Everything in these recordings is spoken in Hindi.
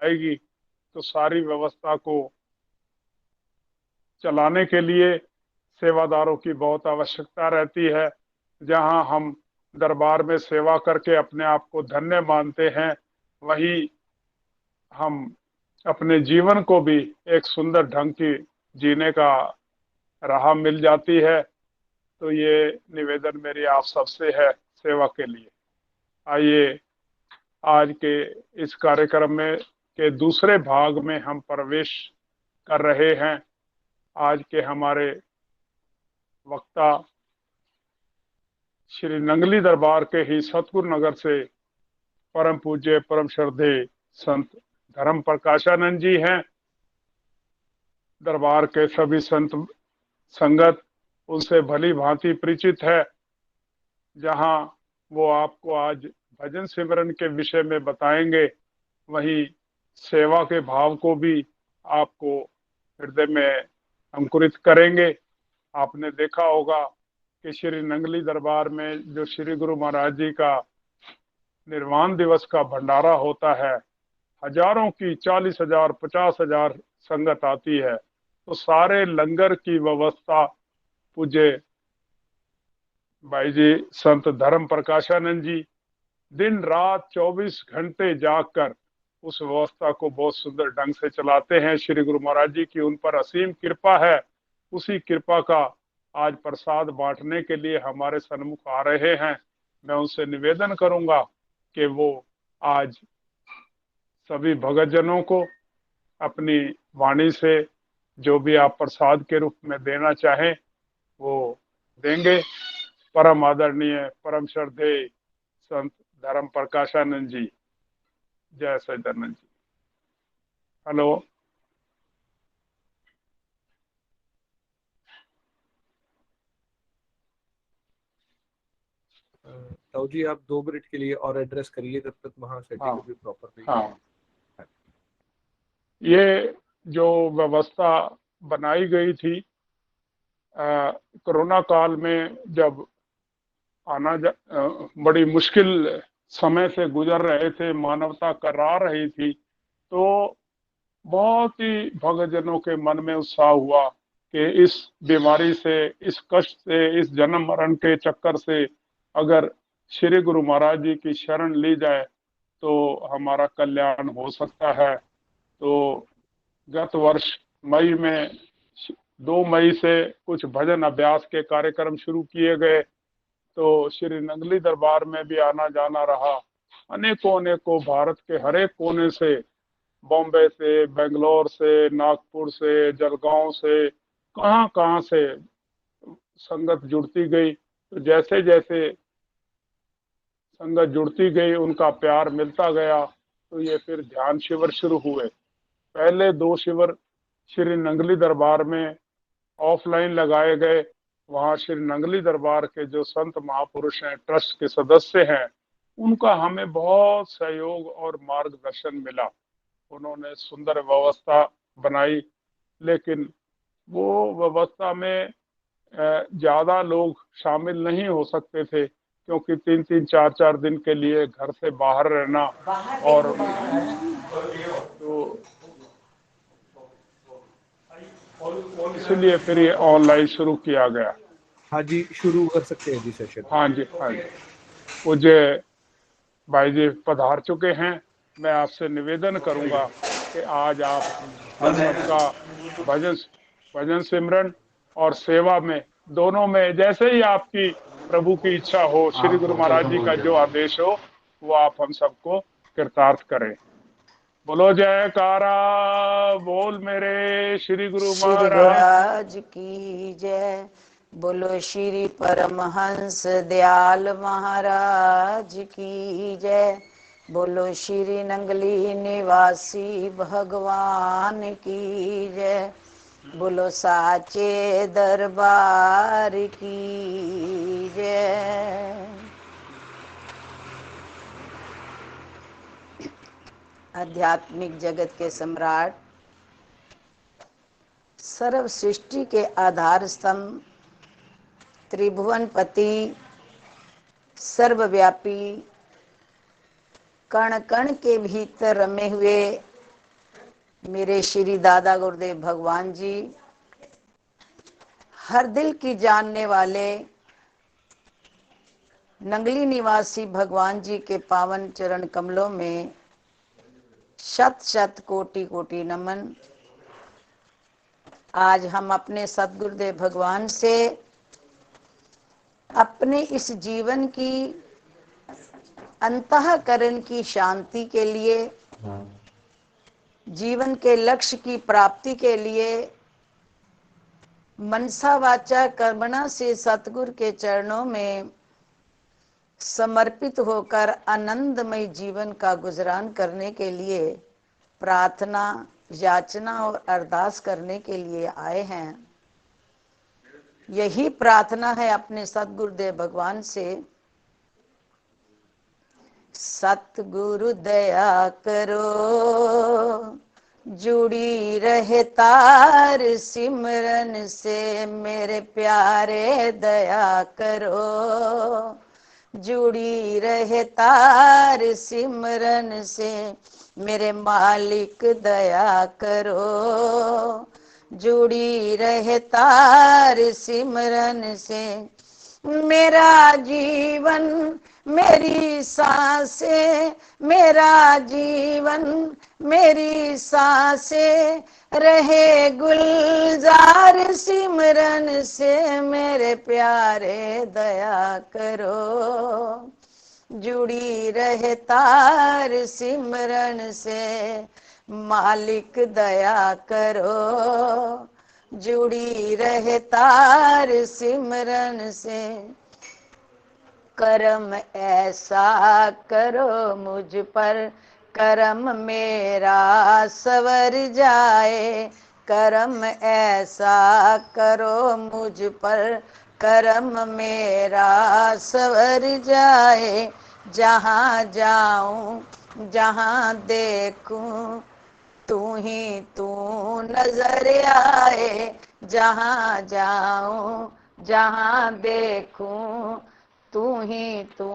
आएगी तो सारी व्यवस्था को चलाने के लिए सेवादारों की बहुत आवश्यकता रहती है। जहां हम दरबार में सेवा करके अपने आप को धन्य मानते हैं, वहीं हम अपने जीवन को भी एक सुंदर ढंग की जीने का राह मिल जाती है। तो ये निवेदन मेरी आप सबसे है सेवा के लिए। आइए आज के इस कार्यक्रम में के दूसरे भाग में हम प्रवेश कर रहे हैं। आज के हमारे वक्ता श्री नंगली दरबार के ही सतगुरु नगर से परम पूज्य परम श्रद्धेय संत धर्म प्रकाशानंद जी हैं। दरबार के सभी संत संगत उनसे भली भांति परिचित है। जहां वो आपको आज भजन सिमरन के विषय में बताएंगे, वहीं सेवा के भाव को भी आपको हृदय में अंकुरित करेंगे। आपने देखा होगा कि श्री नंगली दरबार में जो श्री गुरु महाराज जी का निर्वाण दिवस का भंडारा होता है, हजारों की 40,000 50,000 संगत आती है। तो सारे लंगर की व्यवस्था पूज्य भाई जी संत धर्म प्रकाशानंद जी दिन रात 24 घंटे जागकर उस व्यवस्था को बहुत सुंदर ढंग से चलाते हैं। श्री गुरु महाराज जी की उन पर असीम कृपा है। उसी कृपा का आज प्रसाद बांटने के लिए हमारे सन्मुख आ रहे हैं। मैं उनसे निवेदन करूंगा कि वो आज सभी भगतजनों को अपनी वाणी से जो भी आप प्रसाद के रूप में देना चाहें वो देंगे। परम आदरणीय परम श्रद्धेय संत धर्म प्रकाशानंद जी। जय सच्चिदानंद जी। हेलो। ताऊ जी, आप 2 मिनट के लिए और एड्रेस करिए, तब तक वहाँ सेटिंग हाँ भी प्रॉपर नहीं हाँ, है। ये जो व्यवस्था बनाई गई थी कोरोना काल में, जब बड़ी मुश्किल समय से गुजर रहे थे, मानवता करा रही थी, तो बहुत ही भक्तजनों के मन में उत्साह हुआ कि इस बीमारी से, इस कष्ट से, इस जन्म मरण के चक्कर से अगर श्री गुरु महाराज जी की शरण ली जाए तो हमारा कल्याण हो सकता है। तो गत वर्ष मई में 2 मई से कुछ भजन अभ्यास के कार्यक्रम शुरू किए गए। तो श्री नंगली दरबार में भी आना जाना रहा। अनेकों अनेकों भारत के हर एक कोने से, बॉम्बे से, बेंगलोर से, नागपुर से, जलगांव से, कहाँ कहाँ से संगत जुड़ती गई। तो जैसे जैसे संगत जुड़ती गई, उनका प्यार मिलता गया, तो ये फिर ध्यान शिविर शुरू हुए। पहले 2 शिविर श्री नंगली दरबार में ऑफलाइन लगाए गए। वहां श्री नंगली दरबार के जो संत महापुरुष हैं, ट्रस्ट के सदस्य हैं, उनका हमें बहुत सहयोग और मार्गदर्शन मिला। उन्होंने सुंदर व्यवस्था बनाई, लेकिन वो व्यवस्था में ज्यादा लोग शामिल नहीं हो सकते थे, क्योंकि 3 3 4 4 दिन के लिए घर से बाहर रहना। और तो इसलिए फिर ये ऑनलाइन शुरू किया गया। हाँ जी, शुरू कर सकते हैं जी सेशन। हाँ जी, हाँ जी। मुझे भाई जी पधार चुके हैं। मैं आपसे निवेदन करूंगा कि आज आप हम सबका भजन भजन सिमरन और सेवा में, दोनों में, जैसे ही आपकी प्रभु की इच्छा हो, श्री गुरु महाराज जी का जो आदेश हो, वो आप हम सबको कृतार्थ करें। बोलो जयकारा बोल मेरे श्री गुरु श्री महाराज। गुरुराज की जय। बोलो श्री परमहंस दयाल महाराज की जय। बोलो श्री नंगली निवासी भगवान की जय। बोलो साचे दरबार की जय। आध्यात्मिक जगत के सम्राट, सर्व सृष्टि के आधार स्तंभ, त्रिभुवनपति, सर्वव्यापी, कण कण के भीतर रमे हुए मेरे श्री दादा गुरुदेव भगवान जी हर दिल की जानने वाले नंगली निवासी भगवान जी के पावन चरण कमलों में शत शत कोटि कोटि नमन। आज हम अपने सद्गुरुदेव भगवान से अपने इस जीवन की अंतःकरण की शांति के लिए, जीवन के लक्ष्य की प्राप्ति के लिए मनसा वाचा कर्मणा से सतगुरु के चरणों में समर्पित होकर आनंदमय जीवन का गुजरान करने के लिए प्रार्थना, याचना और अरदास करने के लिए आए हैं। यही प्रार्थना है अपने सतगुरुदेव भगवान से, सतगुरु दया करो जुड़ी रहे तार सिमरन से, मेरे प्यारे दया करो जुड़ी रहे तार सिमरन से, मेरे मालिक दया करो जुड़ी रहे तार सिमरन से। मेरा जीवन मेरी सांसें, मेरा जीवन मेरी सांसें रहे गुलजार सिमरन से, मेरे प्यारे दया करो जुड़ी रहे तार सिमरन से, मालिक दया करो जुड़ी रहे तार सिमरन से। कर्म ऐसा करो मुझ पर कर्म मेरा सवर जाए, कर्म ऐसा करो मुझ पर कर्म मेरा सवर जाए, जहाँ जाऊं जहाँ देखूं तू ही तू नजर आए, जहाँ जाऊं जहाँ देखूं तू ही तू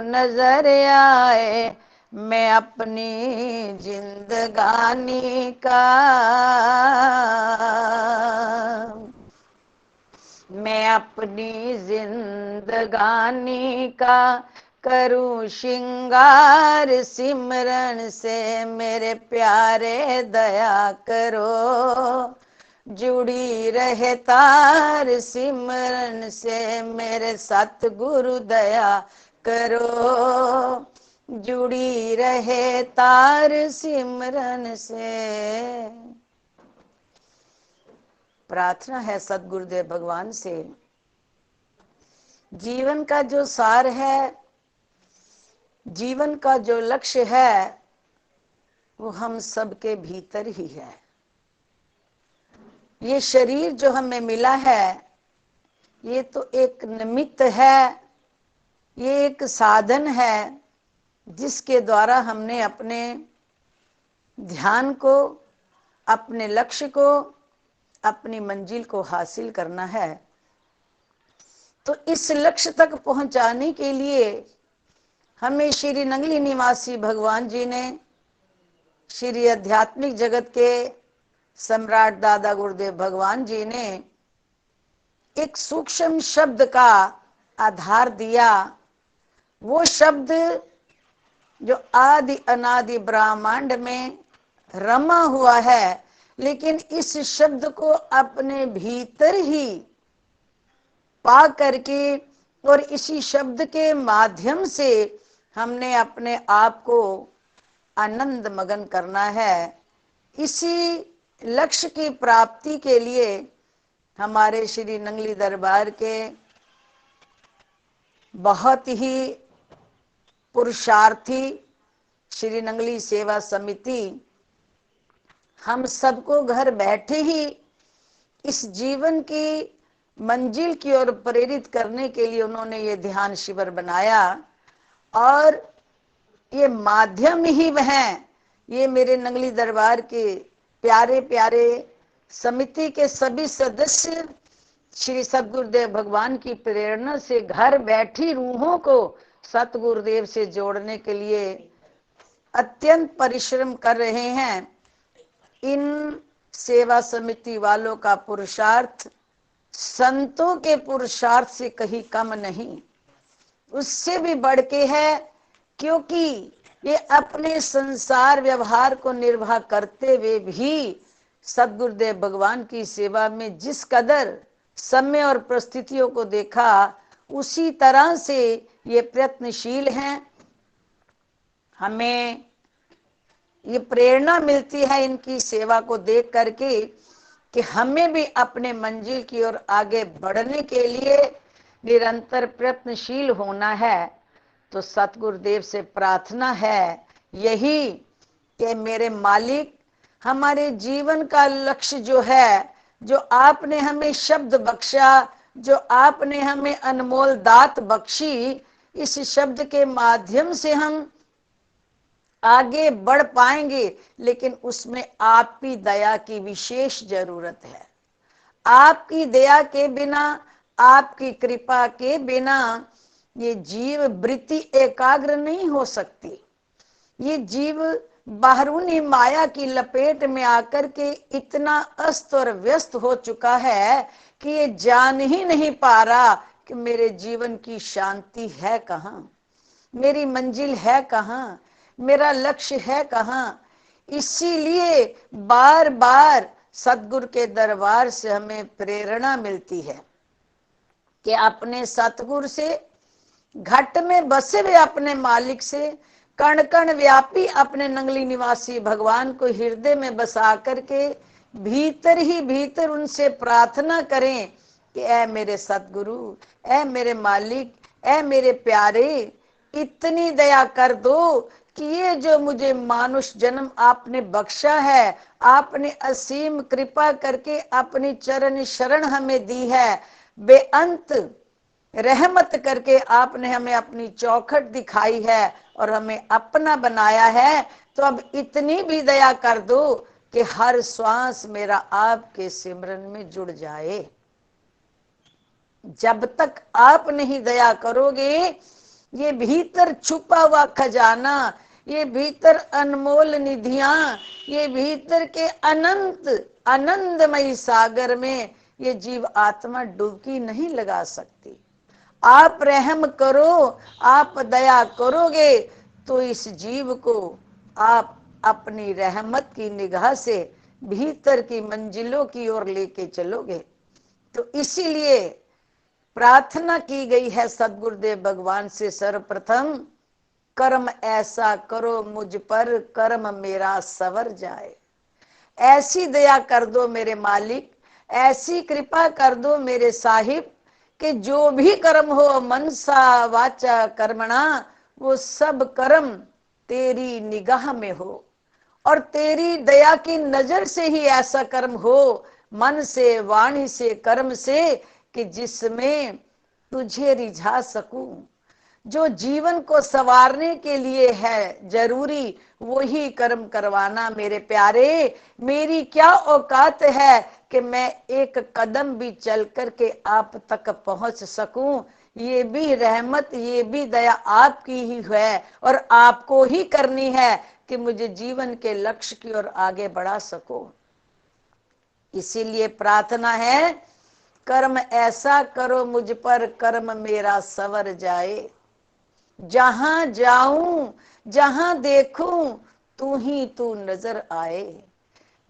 नजर आए। मैं अपनी जिंदगानी का, मैं अपनी जिंदगानी का करूं श्रृंगार सिमरन से, मेरे प्यारे दया करो जुड़ी रहे तार सिमरन से, मेरे सतगुरु दया करो जुड़ी रहे तार सिमरन से। प्रार्थना है सतगुरुदेव भगवान से, जीवन का जो सार है, जीवन का जो लक्ष्य है, वो हम सबके भीतर ही है। ये शरीर जो हमें मिला है, ये तो एक निमित्त है, ये एक साधन है जिसके द्वारा हमने अपने ध्यान को, अपने लक्ष्य को, अपनी मंजिल को हासिल करना है। तो इस लक्ष्य तक पहुंचाने के लिए हमें श्री नंगली निवासी भगवान जी ने, श्री आध्यात्मिक जगत के सम्राट दादा गुरुदेव भगवान जी ने एक सूक्ष्म शब्द का आधार दिया। वो शब्द जो आदि अनादि ब्रह्मांड में रमा हुआ है, लेकिन इस शब्द को अपने भीतर ही पा करके और इसी शब्द के माध्यम से हमने अपने आप को आनंद मगन करना है। इसी लक्ष्य की प्राप्ति के लिए हमारे श्री नंगली दरबार के बहुत ही पुरुषार्थी श्री नंगली सेवा समिति हम सबको घर बैठे ही इस जीवन की मंजिल की ओर प्रेरित करने के लिए उन्होंने ये ध्यान शिविर बनाया। और ये माध्यम ही वह हैं, ये मेरे नंगली दरबार के प्यारे प्यारे समिति के सभी सदस्य श्री सतगुरुदेव भगवान की प्रेरणा से घर बैठी रूहों को सतगुरुदेव से जोड़ने के लिए अत्यंत परिश्रम कर रहे हैं। इन सेवा समिति वालों का पुरुषार्थ संतों के पुरुषार्थ से कहीं कम नहीं, उससे भी बढ़ के है, क्योंकि ये अपने संसार व्यवहार को निर्वाह करते हुए भी सद्गुरुदेव भगवान की सेवा में जिस कदर समय और परिस्थितियों को देखा, उसी तरह से ये प्रयत्नशील हैं। हमें ये प्रेरणा मिलती है इनकी सेवा को देख करके कि हमें भी अपने मंजिल की ओर आगे बढ़ने के लिए निरंतर प्रयत्नशील होना है। तो सतगुरुदेव से प्रार्थना है यही कि मेरे मालिक, हमारे जीवन का लक्ष्य जो है, जो आपने हमें शब्द बख्शा, जो आपने हमें अनमोल दात बख्शी, इस शब्द के माध्यम से हम आगे बढ़ पाएंगे, लेकिन उसमें आपकी दया की विशेष जरूरत है। आपकी दया के बिना, आपकी कृपा के बिना ये जीव वृत्ति एकाग्र नहीं हो सकती। ये जीव बाहरूनी माया की लपेट में आकर के इतना अस्त और व्यस्त हो चुका है कि ये जान ही नहीं पा रहा कि मेरे जीवन की शांति है कहाँ, मेरी मंजिल है कहाँ, मेरा लक्ष्य है कहाँ। इसीलिए बार बार सतगुरु के दरबार से हमें प्रेरणा मिलती है कि अपने सतगुरु से, घट में बसे हुए अपने मालिक से, कण कण व्यापी अपने नंगली निवासी भगवान को हृदय में बसा करके भीतर ही भीतर उनसे प्रार्थना करें कि ऐ मेरे सतगुरु, ऐ मेरे मालिक, ऐ मेरे प्यारे, इतनी दया कर दो कि ये जो मुझे मानुष जन्म आपने बख्शा है, आपने असीम कृपा करके अपनी चरण शरण हमें दी है, बेअंत रहमत करके आपने हमें अपनी चौखट दिखाई है और हमें अपना बनाया है, तो अब इतनी भी दया कर दो कि हर श्वास मेरा आपके सिमरन में जुड़ जाए। जब तक आप नहीं दया करोगे, ये भीतर छुपा हुआ खजाना, ये भीतर अनमोल निधियां, ये भीतर के अनंत आनंदमयी सागर में ये जीव आत्मा डुबकी नहीं लगा सकती। आप रहम करो, आप दया करोगे तो इस जीव को आप अपनी रहमत की निगाह से भीतर की मंजिलों की ओर लेके चलोगे। तो इसीलिए प्रार्थना की गई है सदगुरुदेव भगवान से, सर्वप्रथम कर्म ऐसा करो मुझ पर कर्म मेरा सवर जाए। ऐसी दया कर दो मेरे मालिक, ऐसी कृपा कर दो मेरे साहिब कि जो भी कर्म हो मनसा वाचा कर्मणा, वो सब कर्म तेरी निगाह में हो और तेरी दया की नजर से ही ऐसा कर्म हो, मन से, वाणी से, कर्म से, कि जिसमें तुझे रिझा सकूं। जो जीवन को संवारने के लिए है जरूरी, वही कर्म करवाना मेरे प्यारे। मेरी क्या औकात है कि मैं एक कदम भी चल करके आप तक पहुंच सकूं। ये भी रहमत, ये भी दया आपकी ही है और आपको ही करनी है कि मुझे जीवन के लक्ष्य की ओर आगे बढ़ा सको। इसीलिए प्रार्थना है, कर्म ऐसा करो मुझ पर कर्म मेरा सवर जाए। जहां जाऊं, जहां देखूं, तू ही तू नजर आए।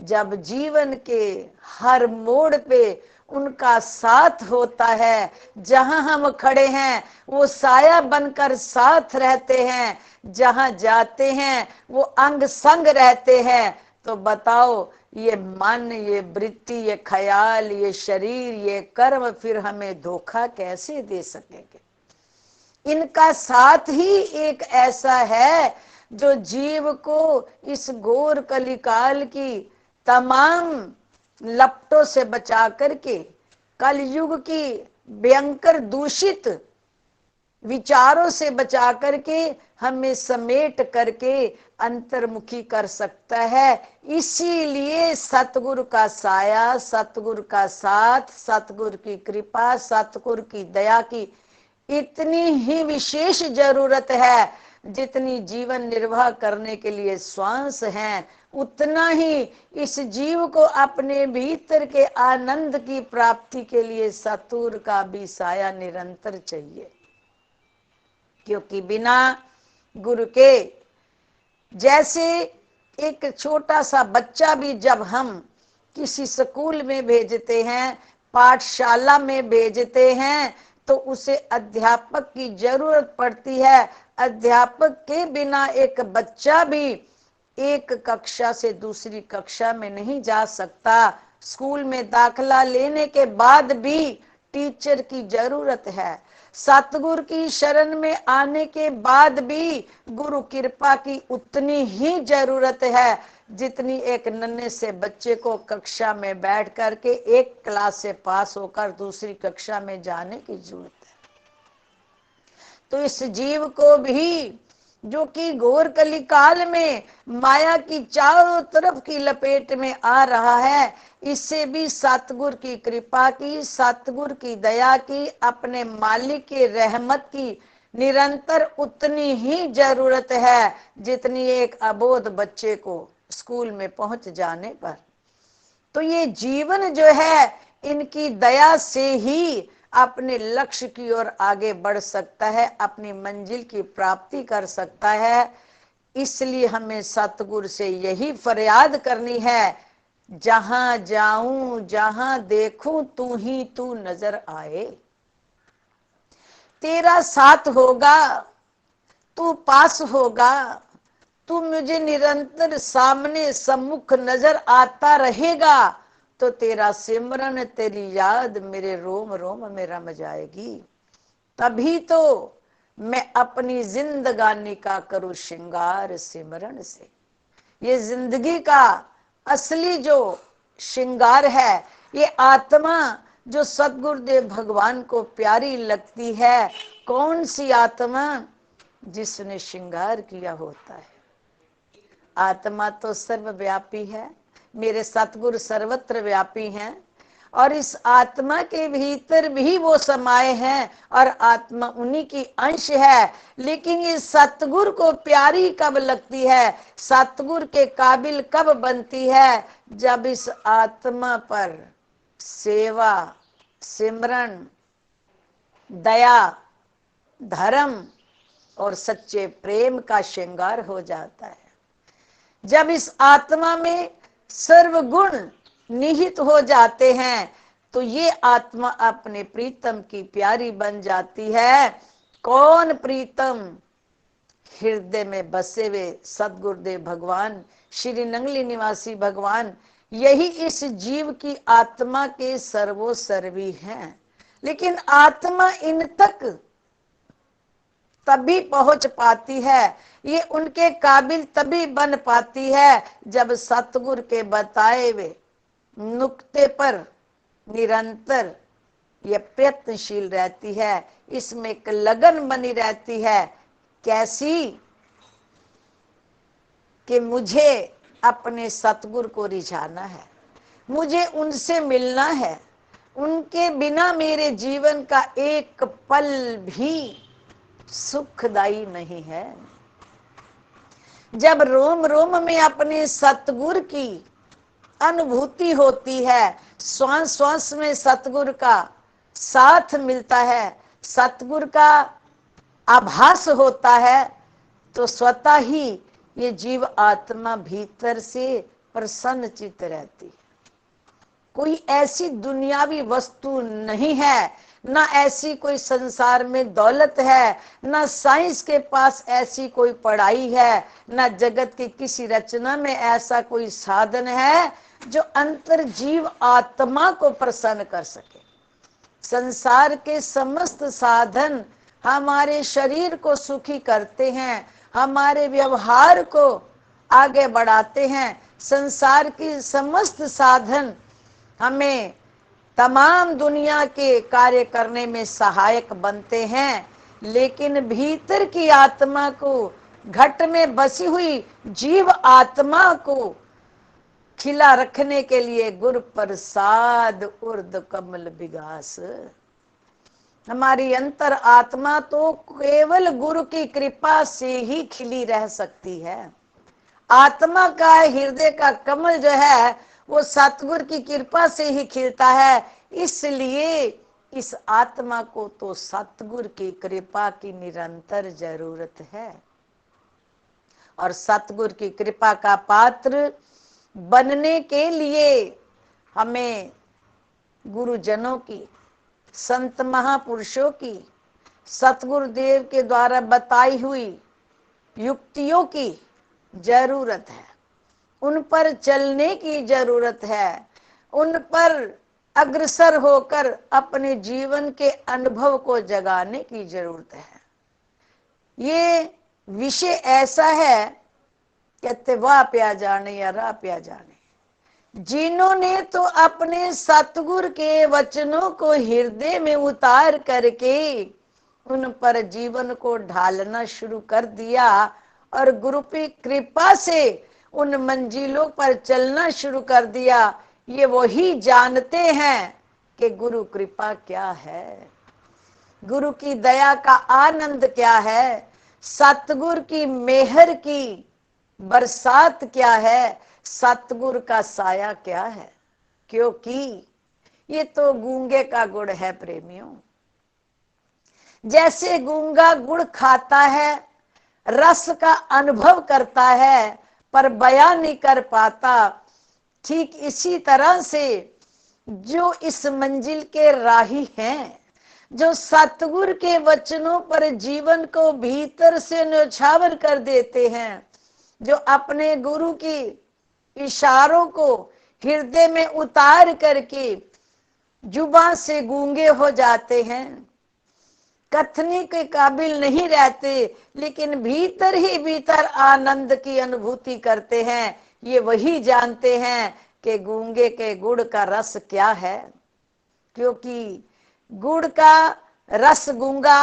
जब जीवन के हर मोड़ पे उनका साथ होता है, जहां हम खड़े हैं वो साया बनकर साथ रहते हैं, जहां जाते हैं वो अंग संग रहते हैं, तो बताओ ये मन, ये वृत्ति, ये ख्याल, ये शरीर, ये कर्म फिर हमें धोखा कैसे दे सकेंगे। इनका साथ ही एक ऐसा है जो जीव को इस घोर कलिकाल की तमाम लपटों से बचा करके, कलयुग की भयंकर दूषित विचारों से बचा करके हमें समेट करके अंतर्मुखी कर सकता है। इसीलिए सतगुरु का साया, सतगुरु का साथ, सतगुरु की कृपा, सतगुरु की दया की इतनी ही विशेष जरूरत है। जितनी जीवन निर्वाह करने के लिए श्वास हैं, उतना ही इस जीव को अपने भीतर के आनंद की प्राप्ति के लिए सतुर का भी साया निरंतर चाहिए। क्योंकि बिना गुरु के, जैसे एक छोटा सा बच्चा भी जब हम किसी स्कूल में भेजते हैं, पाठशाला में भेजते हैं, तो उसे अध्यापक की जरूरत पड़ती है। अध्यापक के बिना एक बच्चा भी एक कक्षा से दूसरी कक्षा में नहीं जा सकता। स्कूल में दाखला लेने के बाद भी टीचर की जरूरत है। सतगुरु की शरण में आने के बाद भी गुरु कृपा की उतनी ही जरूरत है जितनी एक नन्हे से बच्चे को कक्षा में बैठ करके एक क्लास से पास होकर दूसरी कक्षा में जाने की जरूरत है। तो इस जीव को भी, जो कि घोर कली काल में माया की चारों तरफ की लपेट में आ रहा है, इससे भी सतगुरु की कृपा की, सतगुरु की दया की, अपने मालिक की रहमत की निरंतर उतनी ही जरूरत है जितनी एक अबोध बच्चे को स्कूल में पहुंच जाने पर। तो ये जीवन जो है, इनकी दया से ही अपने लक्ष्य की ओर आगे बढ़ सकता है, अपनी मंजिल की प्राप्ति कर सकता है। इसलिए हमें सतगुरु से यही फरियाद करनी है, जहां जाऊं जहां देखूं तू ही तू नजर आए। तेरा साथ होगा, तू पास होगा, तू मुझे निरंतर सामने सम्मुख नजर आता रहेगा, तो तेरा सिमरन, तेरी याद मेरे रोम रोम में रम जाएगी। तभी तो मैं अपनी जिंदगानी का करूं श्रृंगार सिमरन से। ये जिंदगी का असली जो श्रृंगार है, ये आत्मा जो सतगुरुदेव भगवान को प्यारी लगती है। कौन सी आत्मा? जिसने श्रृंगार किया होता है। आत्मा तो सर्वव्यापी है, मेरे सतगुरु सर्वत्र व्यापी हैं, और इस आत्मा के भीतर भी वो समाये हैं, और आत्मा उन्हीं की अंश है। लेकिन ये सतगुरु को प्यारी कब लगती है, सतगुरु के काबिल कब बनती है? जब इस आत्मा पर सेवा, सिमरन, दया, धर्म और सच्चे प्रेम का श्रृंगार हो जाता है। जब इस आत्मा में सर्वगुण निहित हो जाते हैं, तो ये आत्मा अपने प्रीतम की प्यारी बन जाती है। कौन प्रीतम? हृदय में बसे हुए सतगुरुदेव भगवान, श्री नंगली निवासी भगवान। यही इस जीव की आत्मा के सर्वोसर्वी हैं। लेकिन आत्मा इन तक तभी पहुंच पाती है, ये उनके काबिल तभी बन पाती है, जब सतगुरु के बताए हुए नुक्ते पर निरंतर ये प्रयत्नशील रहती है, इसमें एक लगन बनी रहती है। कैसी? कि मुझे अपने सतगुरु को रिझाना है, मुझे उनसे मिलना है, उनके बिना मेरे जीवन का एक पल भी सुखदायी नहीं है। जब रोम रोम में अपने सतगुरु की अनुभूति होती है, श्वास श्वास में सतगुरु का साथ मिलता है, सतगुरु का आभास होता है, तो स्वतः ही ये जीव आत्मा भीतर से प्रसन्न चित्त रहती है। कोई ऐसी दुनियावी वस्तु नहीं है, ना ऐसी कोई संसार में दौलत है, ना साइंस के पास ऐसी कोई पढ़ाई है, ना जगत की किसी रचना में ऐसा कोई साधन है जो अंतर जीव आत्मा को प्रसन्न कर सके। संसार के समस्त साधन हमारे शरीर को सुखी करते हैं, हमारे व्यवहार को आगे बढ़ाते हैं। संसार की समस्त साधन हमें तमाम दुनिया के कार्य करने में सहायक बनते हैं, लेकिन भीतर की आत्मा को, घट में बसी हुई जीव आत्मा को खिला रखने के लिए गुरु प्रसाद उर्द कमल विगास। हमारी अंतर आत्मा तो केवल गुरु की कृपा से ही खिली रह सकती है। आत्मा का हृदय का कमल जो है वो सतगुरु की कृपा से ही खिलता है। इसलिए इस आत्मा को तो सतगुरु की कृपा की निरंतर जरूरत है। और सतगुरु की कृपा का पात्र बनने के लिए हमें गुरुजनों की, संत महापुरुषों की, सतगुरुदेव के द्वारा बताई हुई युक्तियों की जरूरत है। उन पर चलने की जरूरत है। उन पर अग्रसर होकर अपने जीवन के अनुभव को जगाने की जरूरत है। ये विषय ऐसा है, कहते वाह प्या जाने या राह प्या जाने, जिन्होंने तो अपने सतगुरु के वचनों को हृदय में उतार करके उन पर जीवन को ढालना शुरू कर दिया और गुरु की कृपा से उन मंजिलों पर चलना शुरू कर दिया, ये वही जानते हैं कि गुरु कृपा क्या है, गुरु की दया का आनंद क्या है, सतगुरु की मेहर की बरसात क्या है, सतगुरु का साया क्या है। क्योंकि ये तो गूंगे का गुड़ है प्रेमियों। जैसे गूंगा गुड़ खाता है, रस का अनुभव करता है पर बयान नहीं कर पाता, ठीक इसी तरह से जो इस मंजिल के राही हैं, जो सतगुरु के वचनों पर जीवन को भीतर से न्यौछावर कर देते हैं, जो अपने गुरु की इशारों को हृदय में उतार करके जुबान से गूंगे हो जाते हैं, कथनी के काबिल नहीं रहते, लेकिन भीतर ही भीतर आनंद की अनुभूति करते हैं, ये वही जानते हैं कि गूंगे के गुड़ का रस क्या है। क्योंकि गुड़ का रस गूंगा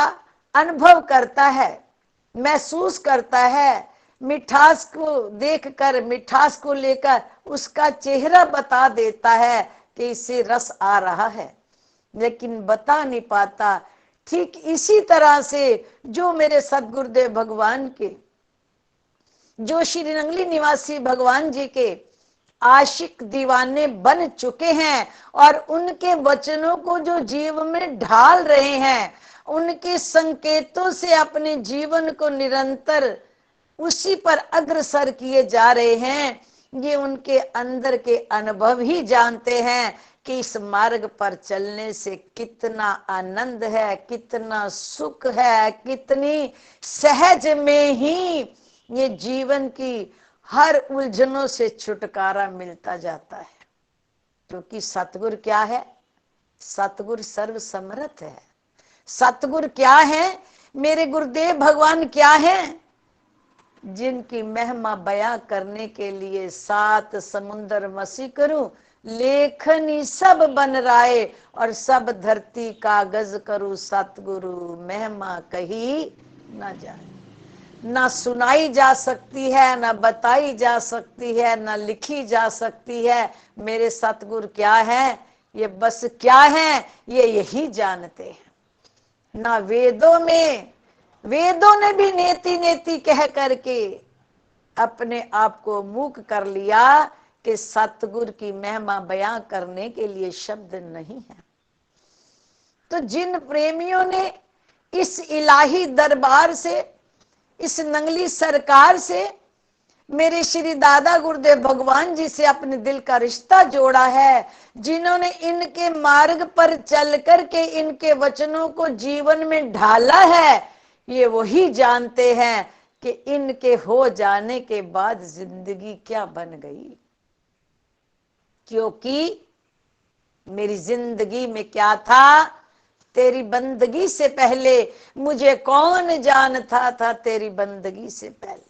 अनुभव करता है, महसूस करता है, मिठास को देखकर, मिठास को लेकर उसका चेहरा बता देता है कि इससे रस आ रहा है, लेकिन बता नहीं पाता। ठीक इसी तरह से जो मेरे सदगुरुदेव भगवान के, जो श्री नंगली निवासी भगवान जी के आशिक दीवाने बन चुके हैं और उनके वचनों को जो जीवन में ढाल रहे हैं, उनके संकेतों से अपने जीवन को निरंतर उसी पर अग्रसर किए जा रहे हैं, ये उनके अंदर के अनुभव ही जानते हैं कि इस मार्ग पर चलने से कितना आनंद है, कितना सुख है, कितनी सहज में ही ये जीवन की हर उलझनों से छुटकारा मिलता जाता है। क्योंकि सतगुरु क्या है? सतगुरु सर्व समर्थ है। सतगुरु क्या है? मेरे गुरुदेव भगवान क्या है? जिनकी महिमा बयां करने के लिए 7 समुंदर मसी करूं, लेखनी सब बन राय और सब धरती कागज करूं, सतगुरु महिमा कही ना जाए। ना सुनाई जा सकती है, ना बताई जा सकती है, ना लिखी जा सकती है। मेरे सतगुरु क्या है? ये बस क्या है ये यही जानते हैं। ना वेदों में, वेदों ने भी नेति नेति कह करके अपने आप को मूक कर लिया कि सतगुरु की महिमा बयां करने के लिए शब्द नहीं है। तो जिन प्रेमियों ने इस इलाही दरबार से, इस नंगली सरकार से, मेरे श्री दादा गुरुदेव भगवान जी से अपने दिल का रिश्ता जोड़ा है, जिन्होंने इनके मार्ग पर चल करके इनके वचनों को जीवन में ढाला है, ये वही जानते हैं कि इनके हो जाने के बाद जिंदगी क्या बन गई। क्योंकि मेरी जिंदगी में क्या था? तेरी बंदगी से पहले मुझे कौन जानता था? तेरी बंदगी से पहले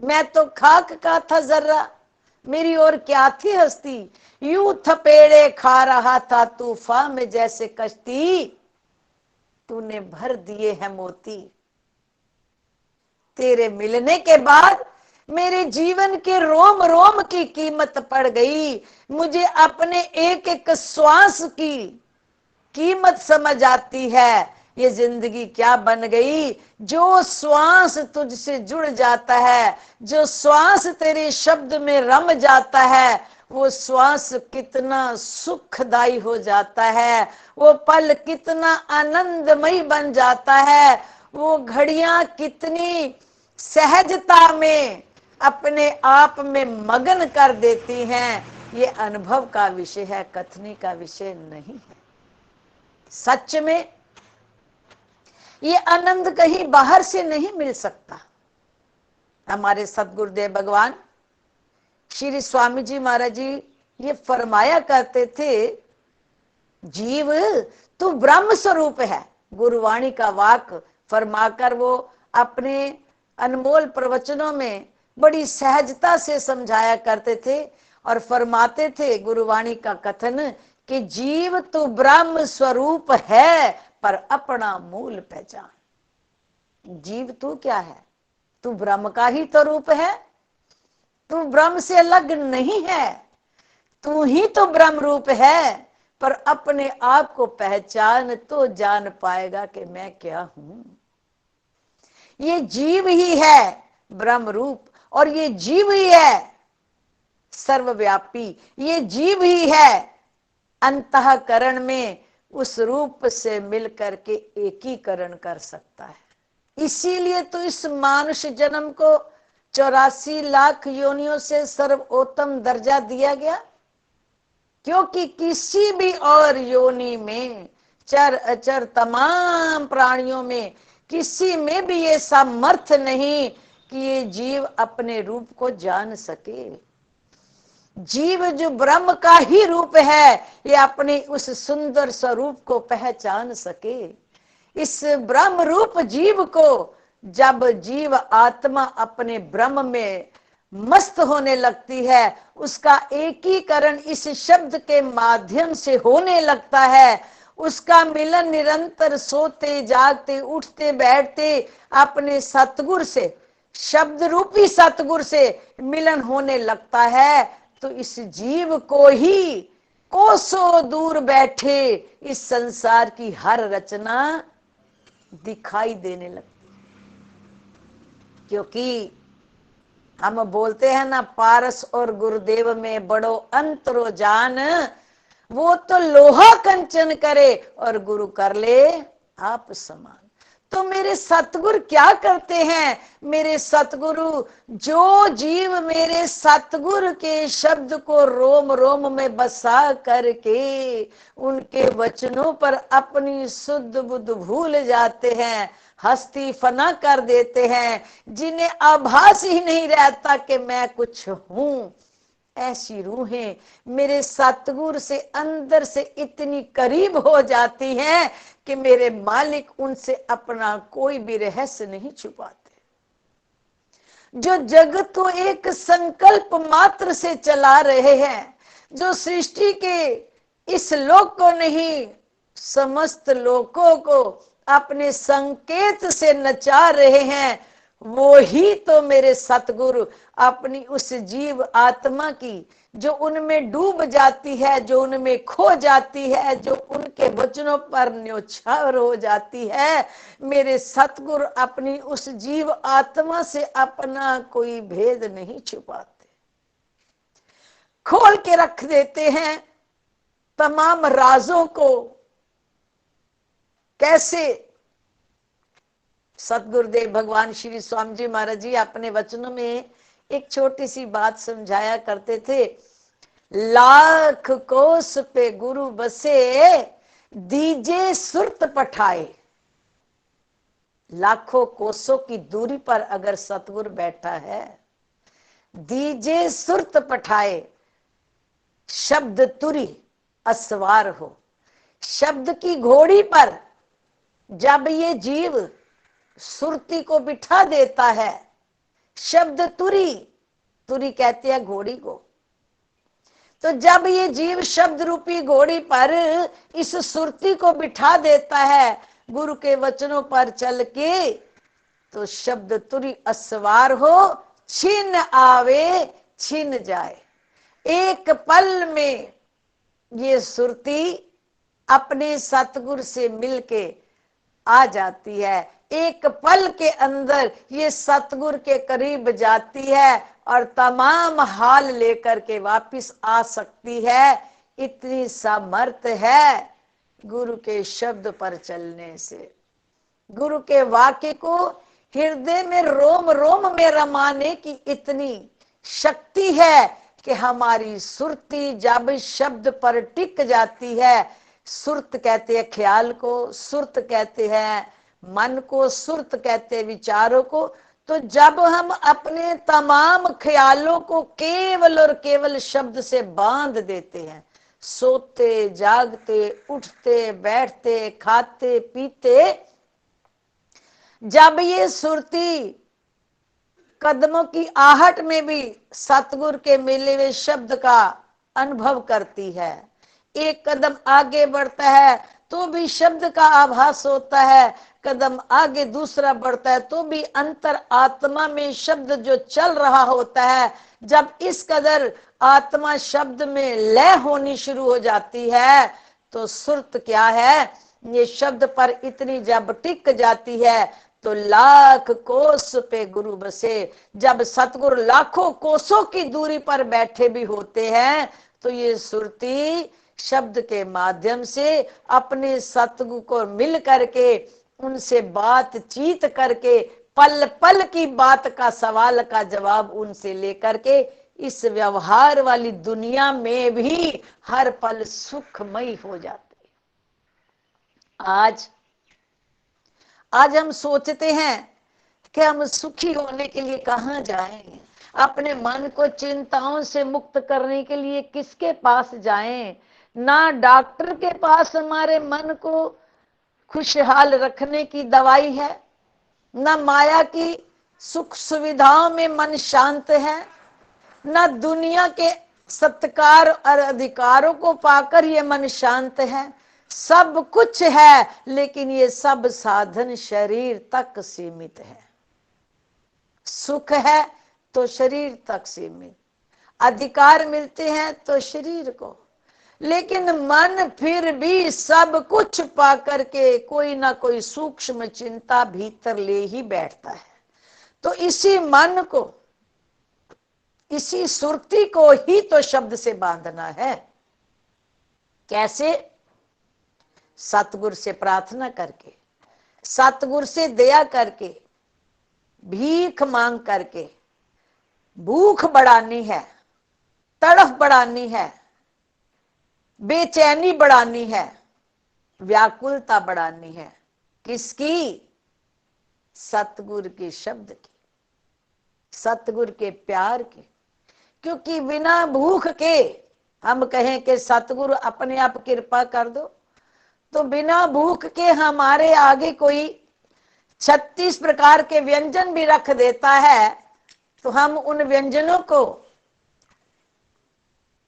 मैं तो खाक का था जर्रा, मेरी और क्या थी हस्ती। यूं थपेड़े खा रहा था तूफान में जैसे कश्ती, तूने भर दिए हैं मोती। तेरे मिलने के बाद मेरे जीवन के रोम रोम की कीमत पड़ गई। मुझे अपने एक एक श्वास की कीमत समझ आती है। ये जिंदगी क्या बन गई। जो श्वास तुझसे जुड़ जाता है, जो श्वास तेरे शब्द में रम जाता है, वो श्वास कितना सुखदाई हो जाता है, वो पल कितना आनंदमयी बन जाता है, वो घड़ियां कितनी सहजता में अपने आप में मगन कर देती हैं। ये अनुभव का विषय है, कथनी का विषय नहीं है। सच में ये आनंद कहीं बाहर से नहीं मिल सकता। हमारे सतगुरुदेव भगवान श्री स्वामी जी महाराज जी ये फरमाया करते थे, जीव तू ब्रह्म स्वरूप है। गुरुवाणी का वाक फरमाकर वो अपने अनमोल प्रवचनों में बड़ी सहजता से समझाया करते थे और फरमाते थे गुरुवाणी का कथन कि जीव तू ब्रह्म स्वरूप है पर अपना मूल पहचान। जीव तू क्या है? तू ब्रह्म का ही तो रूप है, तू ब्रह्म से अलग नहीं है, तू ही तो ब्रह्म रूप है। पर अपने आप को पहचान तो जान पाएगा कि मैं क्या हूं। ये जीव ही है ब्रह्म रूप, और ये जीव ही है सर्वव्यापी, ये जीव ही है अंतःकरण में उस रूप से मिलकर के एकीकरण कर सकता है। इसीलिए तो इस मानुष जन्म को 84 लाख योनियों से सर्वोत्तम दर्जा दिया गया, क्योंकि किसी भी और योनि में, चर अचर तमाम प्राणियों में किसी में भी ये सामर्थ्य नहीं कि ये जीव अपने रूप को जान सके। जीव जो ब्रह्म का ही रूप है, ये अपने उस सुंदर स्वरूप को पहचान सके। इस ब्रह्म रूप जीव को जब जीव आत्मा अपने ब्रह्म में मस्त होने लगती है, उसका एकीकरण इस शब्द के माध्यम से होने लगता है। उसका मिलन निरंतर सोते जागते उठते बैठते अपने सतगुरु से, शब्द रूपी सतगुरु से मिलन होने लगता है। तो इस जीव को ही कोसों दूर बैठे इस संसार की हर रचना दिखाई देने लगती। क्योंकि हम बोलते हैं ना, पारस और गुरुदेव में बड़ो अंतरो जान, वो तो लोहा कंचन करे और गुरु कर ले आप समान। तो मेरे सतगुरु क्या करते हैं? मेरे सतगुरु, जो जीव मेरे सतगुरु के शब्द को रोम रोम में बसा करके उनके वचनों पर अपनी शुद्ध बुद्ध भूल जाते हैं, हस्ती फना कर देते हैं, जिन्हें आभास ही नहीं रहता कि मैं कुछ हूं, ऐसी रूहें मेरे सतगुरु से अंदर से इतनी करीब हो जाती हैं कि मेरे मालिक उनसे अपना कोई भी रहस्य नहीं छुपाते। जो जगत को एक संकल्प मात्र से चला रहे हैं, जो सृष्टि के इस लोक को नहीं समस्त लोकों को अपने संकेत से नचा रहे हैं, वो ही तो मेरे सतगुरु अपनी उस जीव आत्मा की जो उनमें डूब जाती है, जो उनमें खो जाती है, जो उनके वचनों पर न्योछावर हो जाती है, मेरे सतगुरु अपनी उस जीव आत्मा से अपना कोई भेद नहीं छुपाते, खोल के रख देते हैं तमाम राजों को। कैसे? सतगुरुदेव भगवान श्री स्वामी जी महाराज जी अपने वचनों में एक छोटी सी बात समझाया करते थे। लाख कोस पे गुरु बसे, दीजे सुरत पठाए। लाखों कोसों की दूरी पर अगर सतगुरु बैठा है, दीजे सुरत पठाए, शब्द तुरी असवार हो। शब्द की घोड़ी पर जब ये जीव सुरती को बिठा देता है, शब्द तुरी, तुरी कहते हैं घोड़ी को, तो जब ये जीव शब्द रूपी घोड़ी पर इस सुरती को बिठा देता है गुरु के वचनों पर चल के, तो शब्द तुरी असवार हो, छिन आवे छिन जाए। एक पल में ये सुरती अपने सतगुरु से मिलके आ जाती है। एक पल के अंदर ये सतगुरु के करीब जाती है और तमाम हाल लेकर के वापिस आ सकती है। इतनी सामर्थ है गुरु के शब्द पर चलने से। गुरु के वाक्य को हृदय में रोम रोम में रमाने की इतनी शक्ति है कि हमारी सुरती जब शब्द पर टिक जाती है, सुरत कहते हैं ख्याल को, सुरत कहते हैं मन को, सुरत कहते हैं विचारों को। तो जब हम अपने तमाम ख्यालों को केवल और केवल शब्द से बांध देते हैं, सोते जागते उठते बैठते खाते पीते, जब ये सुरती कदमों की आहट में भी सतगुरु के मिले हुए शब्द का अनुभव करती है, एक कदम आगे बढ़ता है तो भी शब्द का आभास होता है, कदम आगे दूसरा बढ़ता है तो भी अंतर आत्मा में शब्द जो चल रहा होता है। जब इस कदर आत्मा शब्द में लय होनी शुरू हो जाती है तो सुरत क्या है, ये शब्द पर इतनी जब टिक जाती है तो लाख कोस पे गुरु बसे। जब सतगुरु लाखों कोसों की दूरी पर बैठे भी होते हैं तो ये सुरती शब्द के माध्यम से अपने सतगुरु को मिल करके उनसे बातचीत करके पल पल की बात का सवाल का जवाब उनसे लेकर के इस व्यवहार वाली दुनिया में भी हर पल सुखमयी हो जाती है। आज हम सोचते हैं कि हम सुखी होने के लिए कहाँ जाएं, अपने मन को चिंताओं से मुक्त करने के लिए किसके पास जाएं। ना डॉक्टर के पास हमारे मन को खुशहाल रखने की दवाई है, ना माया की सुख सुविधाओं में मन शांत है, ना दुनिया के सत्कार और अधिकारों को पाकर ये मन शांत है। सब कुछ है लेकिन ये सब साधन शरीर तक सीमित है। सुख है तो शरीर तक सीमित, अधिकार मिलते हैं तो शरीर को, लेकिन मन फिर भी सब कुछ पा करके कोई ना कोई सूक्ष्म चिंता भीतर ले ही बैठता है। तो इसी मन को, इसी सुरती को ही तो शब्द से बांधना है। कैसे? सतगुरु से प्रार्थना करके, सतगुरु से दया करके, भीख मांग करके। भूख बढ़ानी है, तड़फ बढ़ानी है, बेचैनी बढ़ानी है, व्याकुलता बढ़ानी है। किसकी? सतगुरु के शब्द की, सतगुरु के प्यार की। क्योंकि बिना भूख के हम कहें कि सतगुरु अपने आप कृपा कर दो, तो बिना भूख के हमारे आगे कोई 36 प्रकार के व्यंजन भी रख देता है तो हम उन व्यंजनों को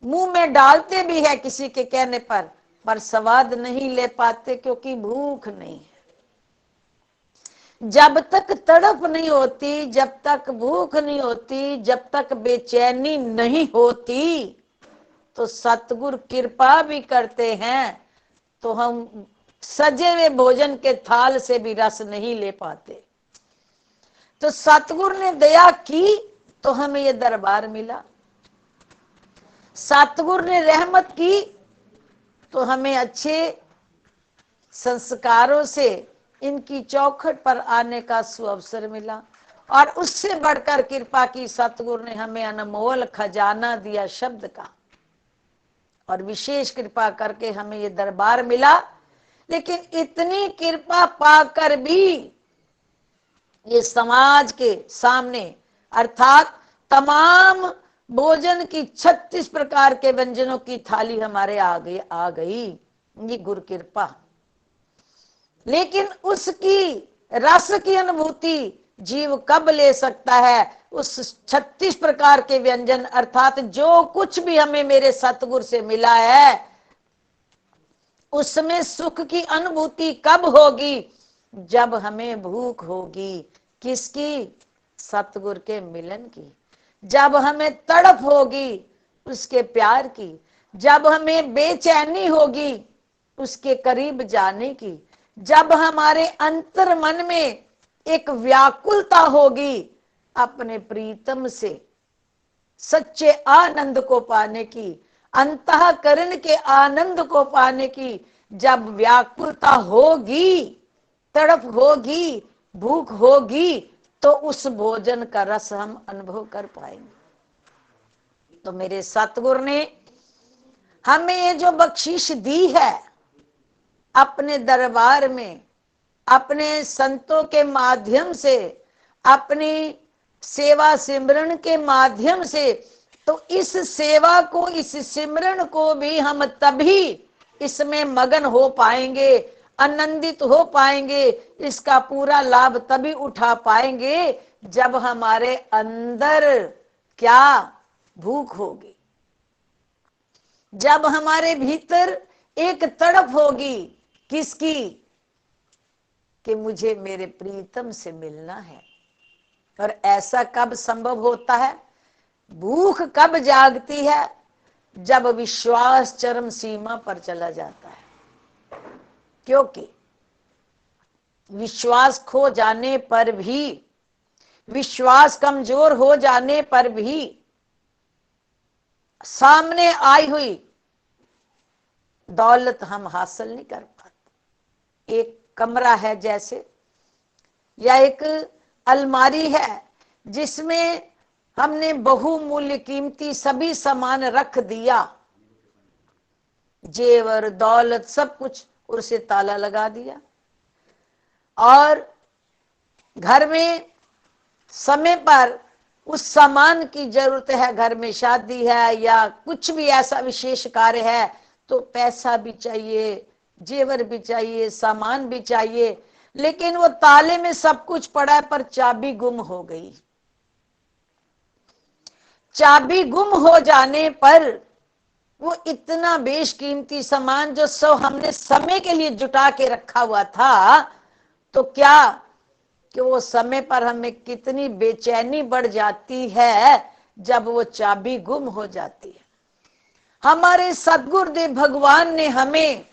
मुंह में डालते भी है किसी के कहने पर स्वाद नहीं ले पाते, क्योंकि भूख नहीं है। जब तक तड़प नहीं होती, जब तक भूख नहीं होती, जब तक बेचैनी नहीं होती, तो सतगुरु कृपा भी करते हैं तो हम सजे हुए भोजन के थाल से भी रस नहीं ले पाते। तो सतगुरु ने दया की तो हमें ये दरबार मिला, सतगुरु ने रहमत की तो हमें अच्छे संस्कारों से इनकी चौखट पर आने का सुअवसर मिला। और उससे बढ़कर कृपा की सतगुरु ने हमें अनमोल खजाना दिया शब्द का, और विशेष कृपा करके हमें ये दरबार मिला। लेकिन इतनी कृपा पाकर भी ये समाज के सामने, अर्थात तमाम भोजन की 36 प्रकार के व्यंजनों की थाली हमारे आगे आ गई, ये गुरु कृपा। लेकिन उसकी रस की अनुभूति जीव कब ले सकता है? उस 36 प्रकार के व्यंजन, अर्थात जो कुछ भी हमें मेरे सतगुरु से मिला है, उसमें सुख की अनुभूति कब होगी? जब हमें भूख होगी। किसकी? सतगुरु के मिलन की। जब हमें तड़प होगी उसके प्यार की, जब हमें बेचैनी होगी उसके करीब जाने की, जब हमारे अंतर मन में एक व्याकुलता होगी अपने प्रीतम से सच्चे आनंद को पाने की, अंतःकरण के आनंद को पाने की, जब व्याकुलता होगी, तड़प होगी, भूख होगी, तो उस भोजन का रस हम अनुभव कर पाएंगे। तो मेरे सतगुरु ने हमें ये जो बख्शीश दी है, अपने दरबार में, अपने संतों के माध्यम से, अपनी सेवा सिमरन के माध्यम से, तो इस सेवा को, इस सिमरन को भी हम तभी इसमें मगन हो पाएंगे, आनंदित हो पाएंगे, इसका पूरा लाभ तभी उठा पाएंगे जब हमारे अंदर क्या भूख होगी, जब हमारे भीतर एक तड़प होगी, किसकी, कि मुझे मेरे प्रीतम से मिलना है। और ऐसा कब संभव होता है, भूख कब जागती है, जब विश्वास चरम सीमा पर चला जाता है। क्योंकि विश्वास खो जाने पर भी, विश्वास कमजोर हो जाने पर भी, सामने आई हुई दौलत हम हासिल नहीं कर पाते। एक कमरा है जैसे, या एक अलमारी है जिसमें हमने बहुमूल्य कीमती सभी सामान रख दिया, जेवर दौलत सब कुछ, उसे ताला लगा दिया, और घर में समय पर उस सामान की जरूरत है, घर में शादी है या कुछ भी ऐसा विशेष कार्य है, तो पैसा भी चाहिए, जेवर भी चाहिए, सामान भी चाहिए, लेकिन वो ताले में सब कुछ पड़ा है पर चाबी गुम हो गई। चाबी गुम हो जाने पर वो इतना बेशकीमती सामान जो सब हमने समय के लिए जुटा के रखा हुआ था, तो क्या कि वो समय पर हमें कितनी बेचैनी बढ़ जाती है जब वो चाबी गुम हो जाती है। हमारे सद्गुरुदेव भगवान ने हमें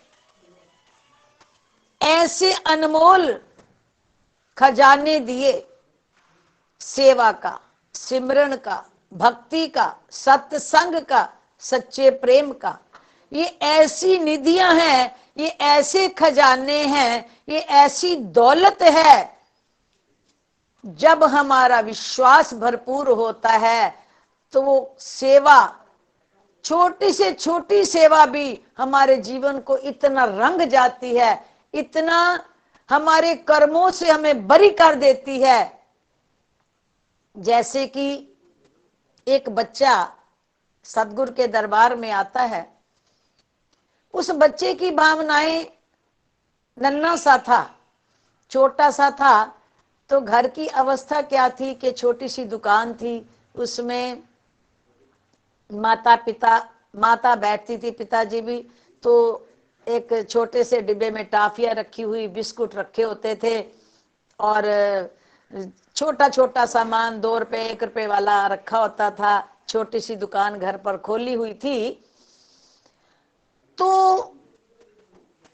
ऐसे अनमोल खजाने दिए, सेवा का, सिमरन का, भक्ति का, सत्संग का, सच्चे प्रेम का। ये ऐसी निधियां हैं, ये ऐसे खजाने हैं, ये ऐसी दौलत है, जब हमारा विश्वास भरपूर होता है तो वो सेवा, छोटी से छोटी सेवा भी हमारे जीवन को इतना रंग जाती है, इतना हमारे कर्मों से हमें बरी कर देती है। जैसे कि एक बच्चा सतगुरु के दरबार में आता है, उस बच्चे की भावनाएं, नन्हा सा था, छोटा सा था, तो घर की अवस्था क्या थी कि छोटी सी दुकान थी, उसमें माता बैठती थी, पिताजी भी, तो एक छोटे से डिब्बे में टाफिया रखी हुई, बिस्कुट रखे होते थे, और छोटा छोटा सामान 2 रुपए 1 रुपए वाला रखा होता था। छोटी सी दुकान घर पर खोली हुई थी। तो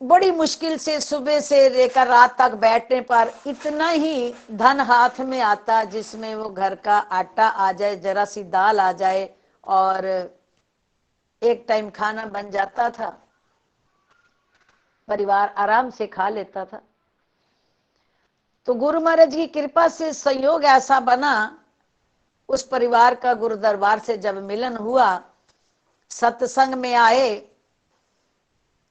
बड़ी मुश्किल से सुबह से लेकर रात तक बैठने पर इतना ही धन हाथ में आता जिसमें वो घर का आटा आ जाए, जरा सी दाल आ जाए, और एक टाइम खाना बन जाता था, परिवार आराम से खा लेता था। तो गुरु महाराज की कृपा से संयोग ऐसा बना, उस परिवार का गुरु दरबार से जब मिलन हुआ, सत्संग में आए,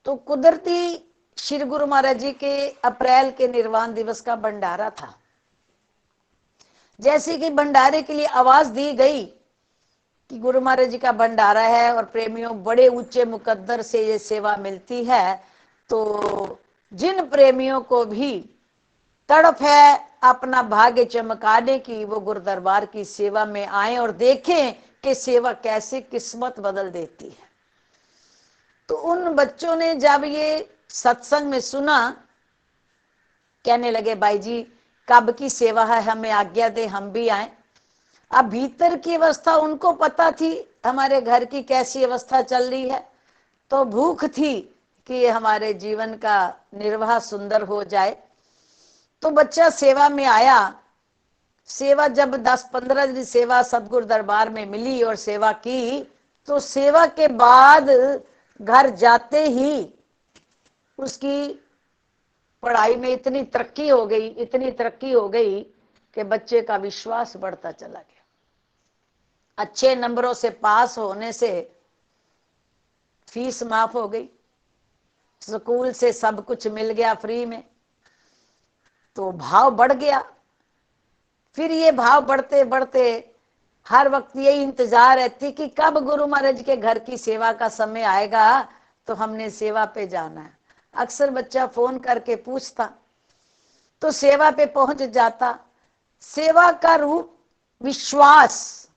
तो कुदरती श्री गुरु महाराज जी के अप्रैल के निर्वाण दिवस का भंडारा था। जैसे कि भंडारे के लिए आवाज दी गई कि गुरु महाराज जी का भंडारा है और प्रेमियों बड़े ऊंचे मुकद्दर से ये सेवा मिलती है, तो जिन प्रेमियों को भी तड़प है अपना भाग्य चमकाने की, वो गुरु दरबार की सेवा में आए और देखें कि सेवा कैसे किस्मत बदल देती है। तो उन बच्चों ने जब ये सत्संग में सुना, कहने लगे, भाई जी कब की सेवा है, हमें आज्ञा दे, हम भी आए। अब भीतर की अवस्था उनको पता थी, हमारे घर की कैसी अवस्था चल रही है, तो भूख थी कि हमारे जीवन का निर्वाह सुंदर हो जाए। तो बच्चा सेवा में आया। सेवा जब 10-15 दिन सेवा सतगुरु दरबार में मिली और सेवा की, तो सेवा के बाद घर जाते ही उसकी पढ़ाई में इतनी तरक्की हो गई, इतनी तरक्की हो गई कि बच्चे का विश्वास बढ़ता चला गया। अच्छे नंबरों से पास होने से फीस माफ हो गई, स्कूल से सब कुछ मिल गया फ्री में, तो भाव बढ़ गया। फिर ये भाव बढ़ते बढ़ते हर वक्त यही इंतजार रहती कि कब गुरु महाराज के घर की सेवा का समय आएगा तो हमने सेवा पे जाना है। अक्सर बच्चा फोन करके पूछता, तो सेवा पे पहुंच जाता। सेवा का रूप विश्वास,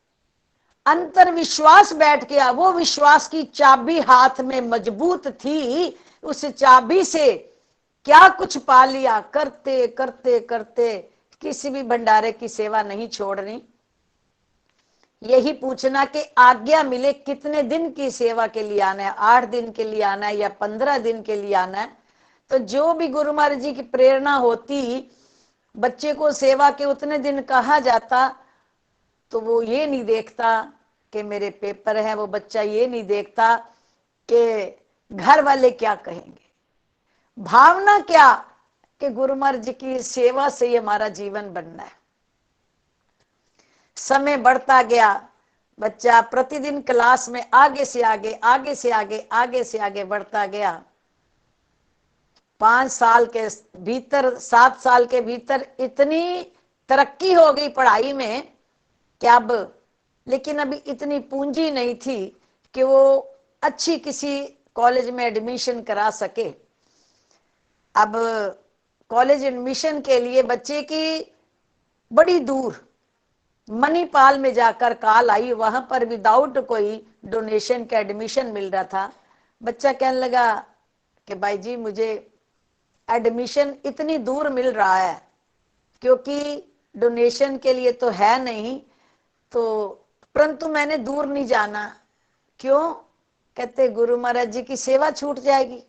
अंतर विश्वास बैठ गया। वो विश्वास की चाबी हाथ में मजबूत थी, उस चाबी से क्या कुछ पा लिया। करते करते करते किसी भी भंडारे की सेवा नहीं छोड़नी। यही पूछना कि आज्ञा मिले कितने दिन की सेवा के लिए आना है, 8 दिन के लिए आना है या 15 दिन के लिए आना है। तो जो भी गुरु महाराज जी की प्रेरणा होती, बच्चे को सेवा के उतने दिन कहा जाता, तो वो ये नहीं देखता कि मेरे पेपर है, वो बच्चा ये नहीं देखता कि घर वाले क्या कहेंगे। भावना क्या कि गुरु महाराज जी की सेवा से ही हमारा जीवन बनना है। समय बढ़ता गया, बच्चा प्रतिदिन क्लास में आगे से आगे, आगे से आगे, आगे से आगे बढ़ता गया। 5 साल के भीतर, 7 साल के भीतर इतनी तरक्की हो गई पढ़ाई में कि अब, लेकिन अभी इतनी पूंजी नहीं थी कि वो अच्छी किसी कॉलेज में एडमिशन करा सके। अब कॉलेज एडमिशन के लिए बच्चे की बड़ी दूर मणिपाल में जाकर कॉल आई, वहां पर विदाउट कोई डोनेशन का एडमिशन मिल रहा था। बच्चा कहने लगा कि भाई जी मुझे एडमिशन इतनी दूर मिल रहा है, क्योंकि डोनेशन के लिए तो है नहीं, तो परंतु मैंने दूर नहीं जाना। क्यों? कहते गुरु महाराज जी की सेवा छूट जाएगी।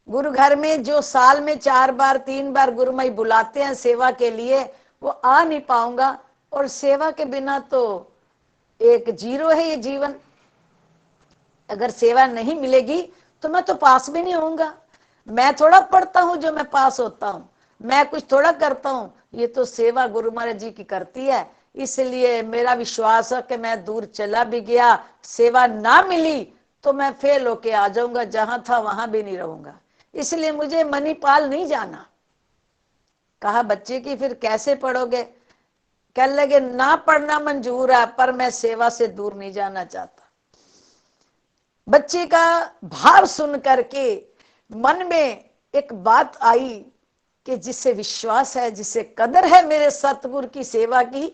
गुरु घर में जो साल में 4 बार 3 बार गुरु माई बुलाते हैं सेवा के लिए, वो आ नहीं पाऊंगा। और सेवा के बिना तो एक जीरो है ये जीवन। अगर सेवा नहीं मिलेगी तो मैं तो पास भी नहीं होऊंगा। मैं थोड़ा पढ़ता हूं जो मैं पास होता हूं, मैं कुछ थोड़ा करता हूं, ये तो सेवा गुरु महाराज जी की करती है। इसलिए मेरा विश्वास है कि मैं दूर चला भी गया, सेवा ना मिली तो मैं फेल होके आ जाऊंगा, जहां था वहां भी नहीं रहूंगा। इसलिए मुझे मणिपाल नहीं जाना। कहा बच्चे की फिर कैसे पढ़ोगे? कहने लगे ना पढ़ना मंजूर है, पर मैं सेवा से दूर नहीं जाना चाहता। बच्चे का भाव सुन करके मन में एक बात आई कि जिससे विश्वास है, जिससे कदर है मेरे सतगुरु की सेवा की,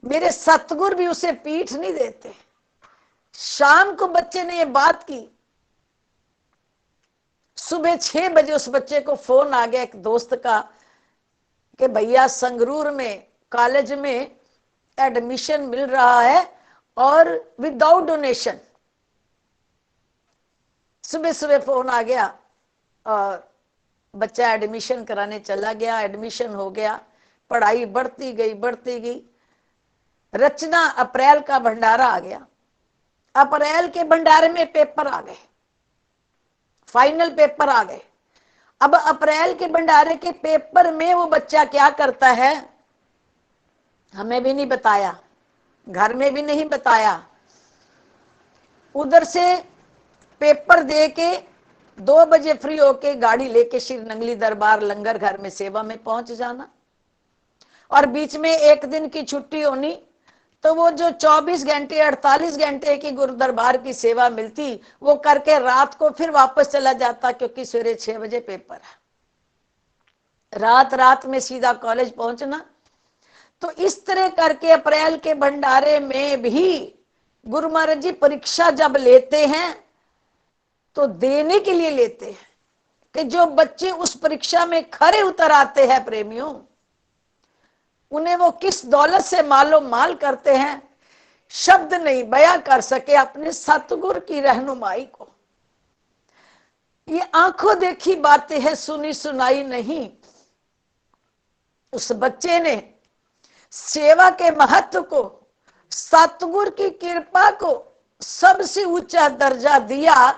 मेरे सतगुरु भी उसे पीठ नहीं देते। शाम को बच्चे ने ये बात की। सुबह 6 बजे उस बच्चे को फोन आ गया एक दोस्त का कि भैया संगरूर में कॉलेज में एडमिशन मिल रहा है और विदाउट डोनेशन। सुबह सुबह फोन आ गया और बच्चा एडमिशन कराने चला गया। एडमिशन हो गया, पढ़ाई बढ़ती गई बढ़ती गई। रचना अप्रैल का भंडारा आ गया। अप्रैल के भंडारे में पेपर आ गए, फाइनल पेपर आ गए। अब अप्रैल के भंडारे के पेपर में वो बच्चा क्या करता है, हमें भी नहीं बताया, घर में भी नहीं बताया। उधर से पेपर दे के 2 बजे फ्री होके गाड़ी लेके श्री नंगली दरबार लंगर घर में सेवा में पहुंच जाना। और बीच में एक दिन की छुट्टी होनी, तो वो जो 24 घंटे 48 घंटे की गुरु दरबार की सेवा मिलती, वो करके रात को फिर वापस चला जाता, क्योंकि सवेरे 6 बजे पेपर है। रात रात में सीधा कॉलेज पहुंचना। तो इस तरह करके अप्रैल के भंडारे में भी गुरु महाराज जी परीक्षा जब लेते हैं तो देने के लिए लेते हैं कि जो बच्चे उस परीक्षा में खरे उतर आते हैं प्रेमियों, उन्हें वो किस दौलत से मालो माल करते हैं, शब्द नहीं बयां कर सके अपने सतगुरु की रहनुमाई को। ये आंखों देखी बातें हैं, सुनी सुनाई नहीं। उस बच्चे ने सेवा के महत्व को, सतगुरु की कृपा को सबसे ऊंचा दर्जा दिया।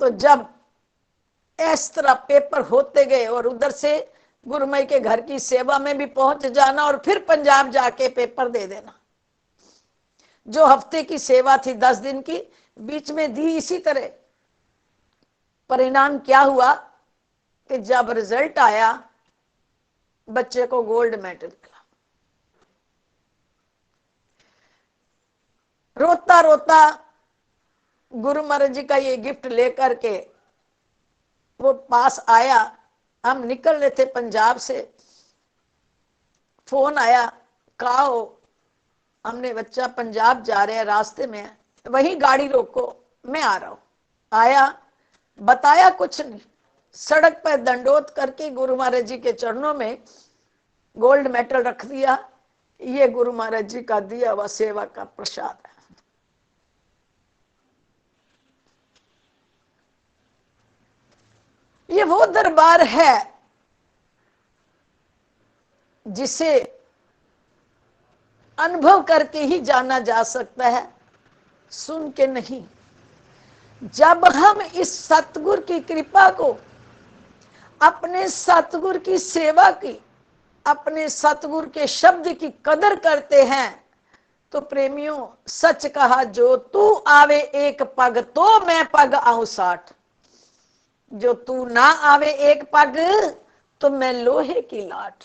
तो जब इस तरह पेपर होते गए और उधर से गुरुमई के घर की सेवा में भी पहुंच जाना और फिर पंजाब जाके पेपर दे देना, जो हफ्ते की सेवा थी 10 दिन की, बीच में दी इसी तरह। परिणाम क्या हुआ कि जब रिजल्ट आया, बच्चे को गोल्ड मेडल मिला। रोता रोता गुरु महाराज जी का ये गिफ्ट लेकर के वो पास आया। हम निकल रहे थे पंजाब से, फोन आया, कहा हो हमने बच्चा पंजाब जा रहे हैं, रास्ते में है, वही गाड़ी रोको, मैं आ रहा हूं। आया, बताया कुछ नहीं, सड़क पर दंडोत करके गुरु महाराज जी के चरणों में गोल्ड मेडल रख दिया। ये गुरु महाराज जी का दिया हुआ सेवा का प्रसाद है। ये वो दरबार है जिसे अनुभव करके ही जाना जा सकता है, सुन के नहीं। जब हम इस सतगुरु की कृपा को, अपने सतगुरु की सेवा की, अपने सतगुरु के शब्द की कदर करते हैं, तो प्रेमियों सच कहा, जो तू आवे एक पग तो मैं पग आऊं 60, जो तू ना आवे एक पग तो मैं लोहे की लाठ।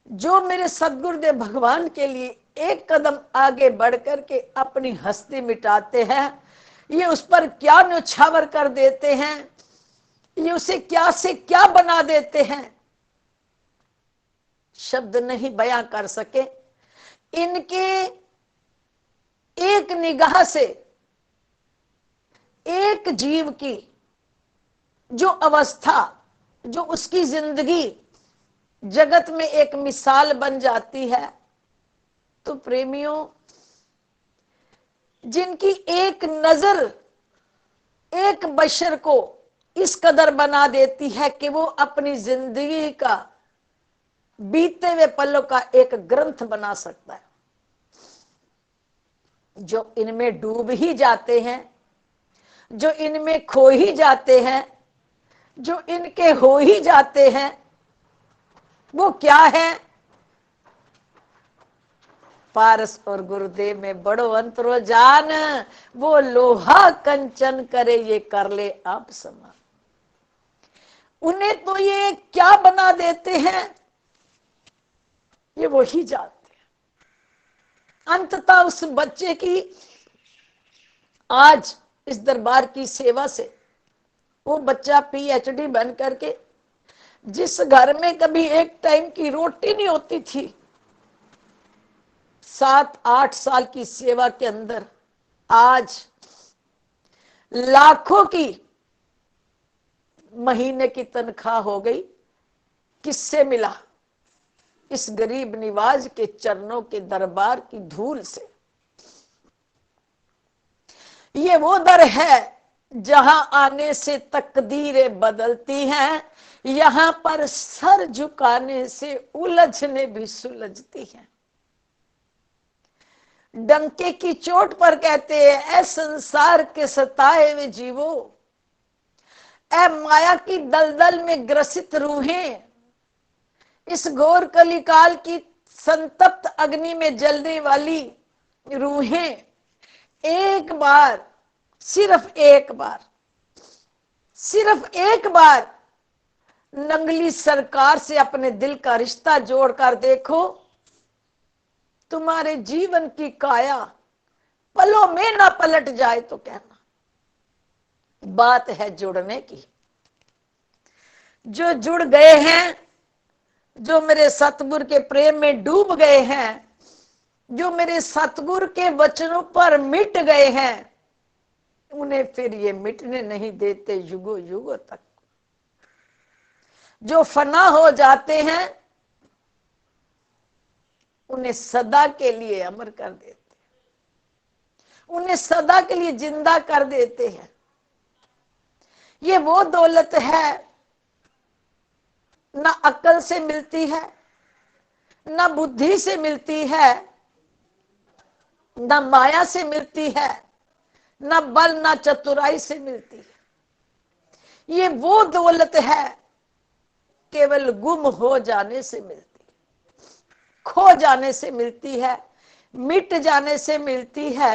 जो मेरे सदगुरुदेव भगवान के लिए एक कदम आगे बढ़कर के अपनी हस्ती मिटाते हैं, ये उस पर क्या न्यौछावर कर देते हैं, ये उसे क्या से क्या बना देते हैं, शब्द नहीं बयां कर सके। इनके एक निगाह से एक जीव की जो अवस्था, जो उसकी जिंदगी जगत में एक मिसाल बन जाती है। तो प्रेमियों, जिनकी एक नजर एक बशर को इस कदर बना देती है कि वो अपनी जिंदगी का बीते हुए पलों का एक ग्रंथ बना सकता है, जो इनमें डूब ही जाते हैं, जो इनमें खो ही जाते हैं, जो इनके हो ही जाते हैं, वो क्या है? पारस और गुरुदेव में बड़ो अंतरो जान, वो लोहा कंचन करे ये कर ले आप समान। उन्हें तो ये क्या बना देते हैं, ये वो ही जानते हैं। अंततः उस बच्चे की आज इस दरबार की सेवा से वो बच्चा PhD बन करके, जिस घर में कभी एक टाइम की रोटी नहीं होती थी, 7-8 साल की सेवा के अंदर आज लाखों की महीने की तनख्वाह हो गई। किससे मिला? इस गरीब निवाज के चरणों के दरबार की धूल से। ये वो दर है जहां आने से तकदीरें बदलती हैं, यहां पर सर झुकाने से उलझने भी सुलझती हैं। डंके की चोट पर कहते हैं, ऐ संसार के सताए हुए जीवो, ऐ माया की दलदल में ग्रसित रूहें, इस घोर कलिकाल की संतप्त अग्नि में जलने वाली रूहें, एक बार, सिर्फ एक बार, सिर्फ एक बार नंगली सरकार से अपने दिल का रिश्ता जोड़कर देखो, तुम्हारे जीवन की काया पलों में ना पलट जाए तो कहना। बात है जुड़ने की। जो जुड़ गए हैं, जो मेरे सतगुरु के प्रेम में डूब गए हैं, जो मेरे सतगुरु के वचनों पर मिट गए हैं, उन्हें फिर ये मिटने नहीं देते युगों युगों तक। जो फना हो जाते हैं, उन्हें सदा के लिए अमर कर देते हैं, उन्हें सदा के लिए जिंदा कर देते हैं। ये वो दौलत है, ना अक्ल से मिलती है, ना बुद्धि से मिलती है, ना माया से मिलती है, ना बल ना चतुराई से मिलती है। ये वो दौलत है केवल गुम हो जाने से मिलती है, खो जाने से मिलती है, मिट जाने से मिलती है।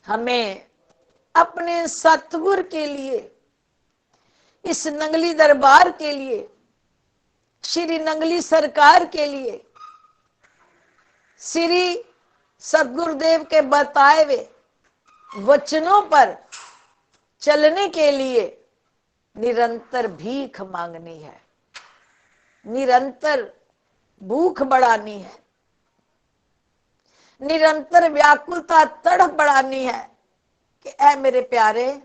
हमें अपने सतगुरु के लिए, इस नंगली दरबार के लिए, श्री नंगली सरकार के लिए, श्री सतगुरुदेव के बताए हुए वचनों पर चलने के लिए निरंतर भीख मांगनी है, निरंतर भूख बढ़ानी है, निरंतर व्याकुलता तड़प बढ़ानी है कि ऐ मेरे प्यारे,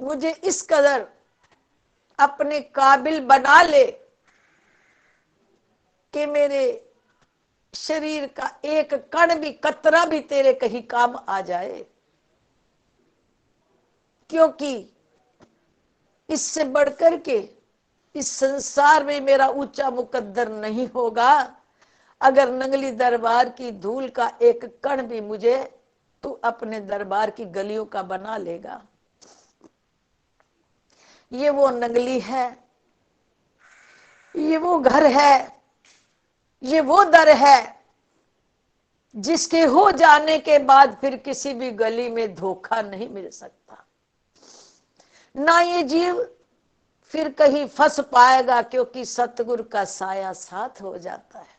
मुझे इस कदर अपने काबिल बना ले कि मेरे शरीर का एक कण भी, कतरा भी तेरे कहीं काम आ जाए। क्योंकि इससे बढ़कर के इस संसार में मेरा ऊंचा मुकद्दर नहीं होगा अगर नंगली दरबार की धूल का एक कण भी मुझे तू अपने दरबार की गलियों का बना लेगा। ये वो नंगली है, ये वो घर है, ये वो दर है जिसके हो जाने के बाद फिर किसी भी गली में धोखा नहीं मिल सकता। ना ये जीव फिर कहीं फंस पाएगा क्योंकि सतगुरु का साया साथ हो जाता है।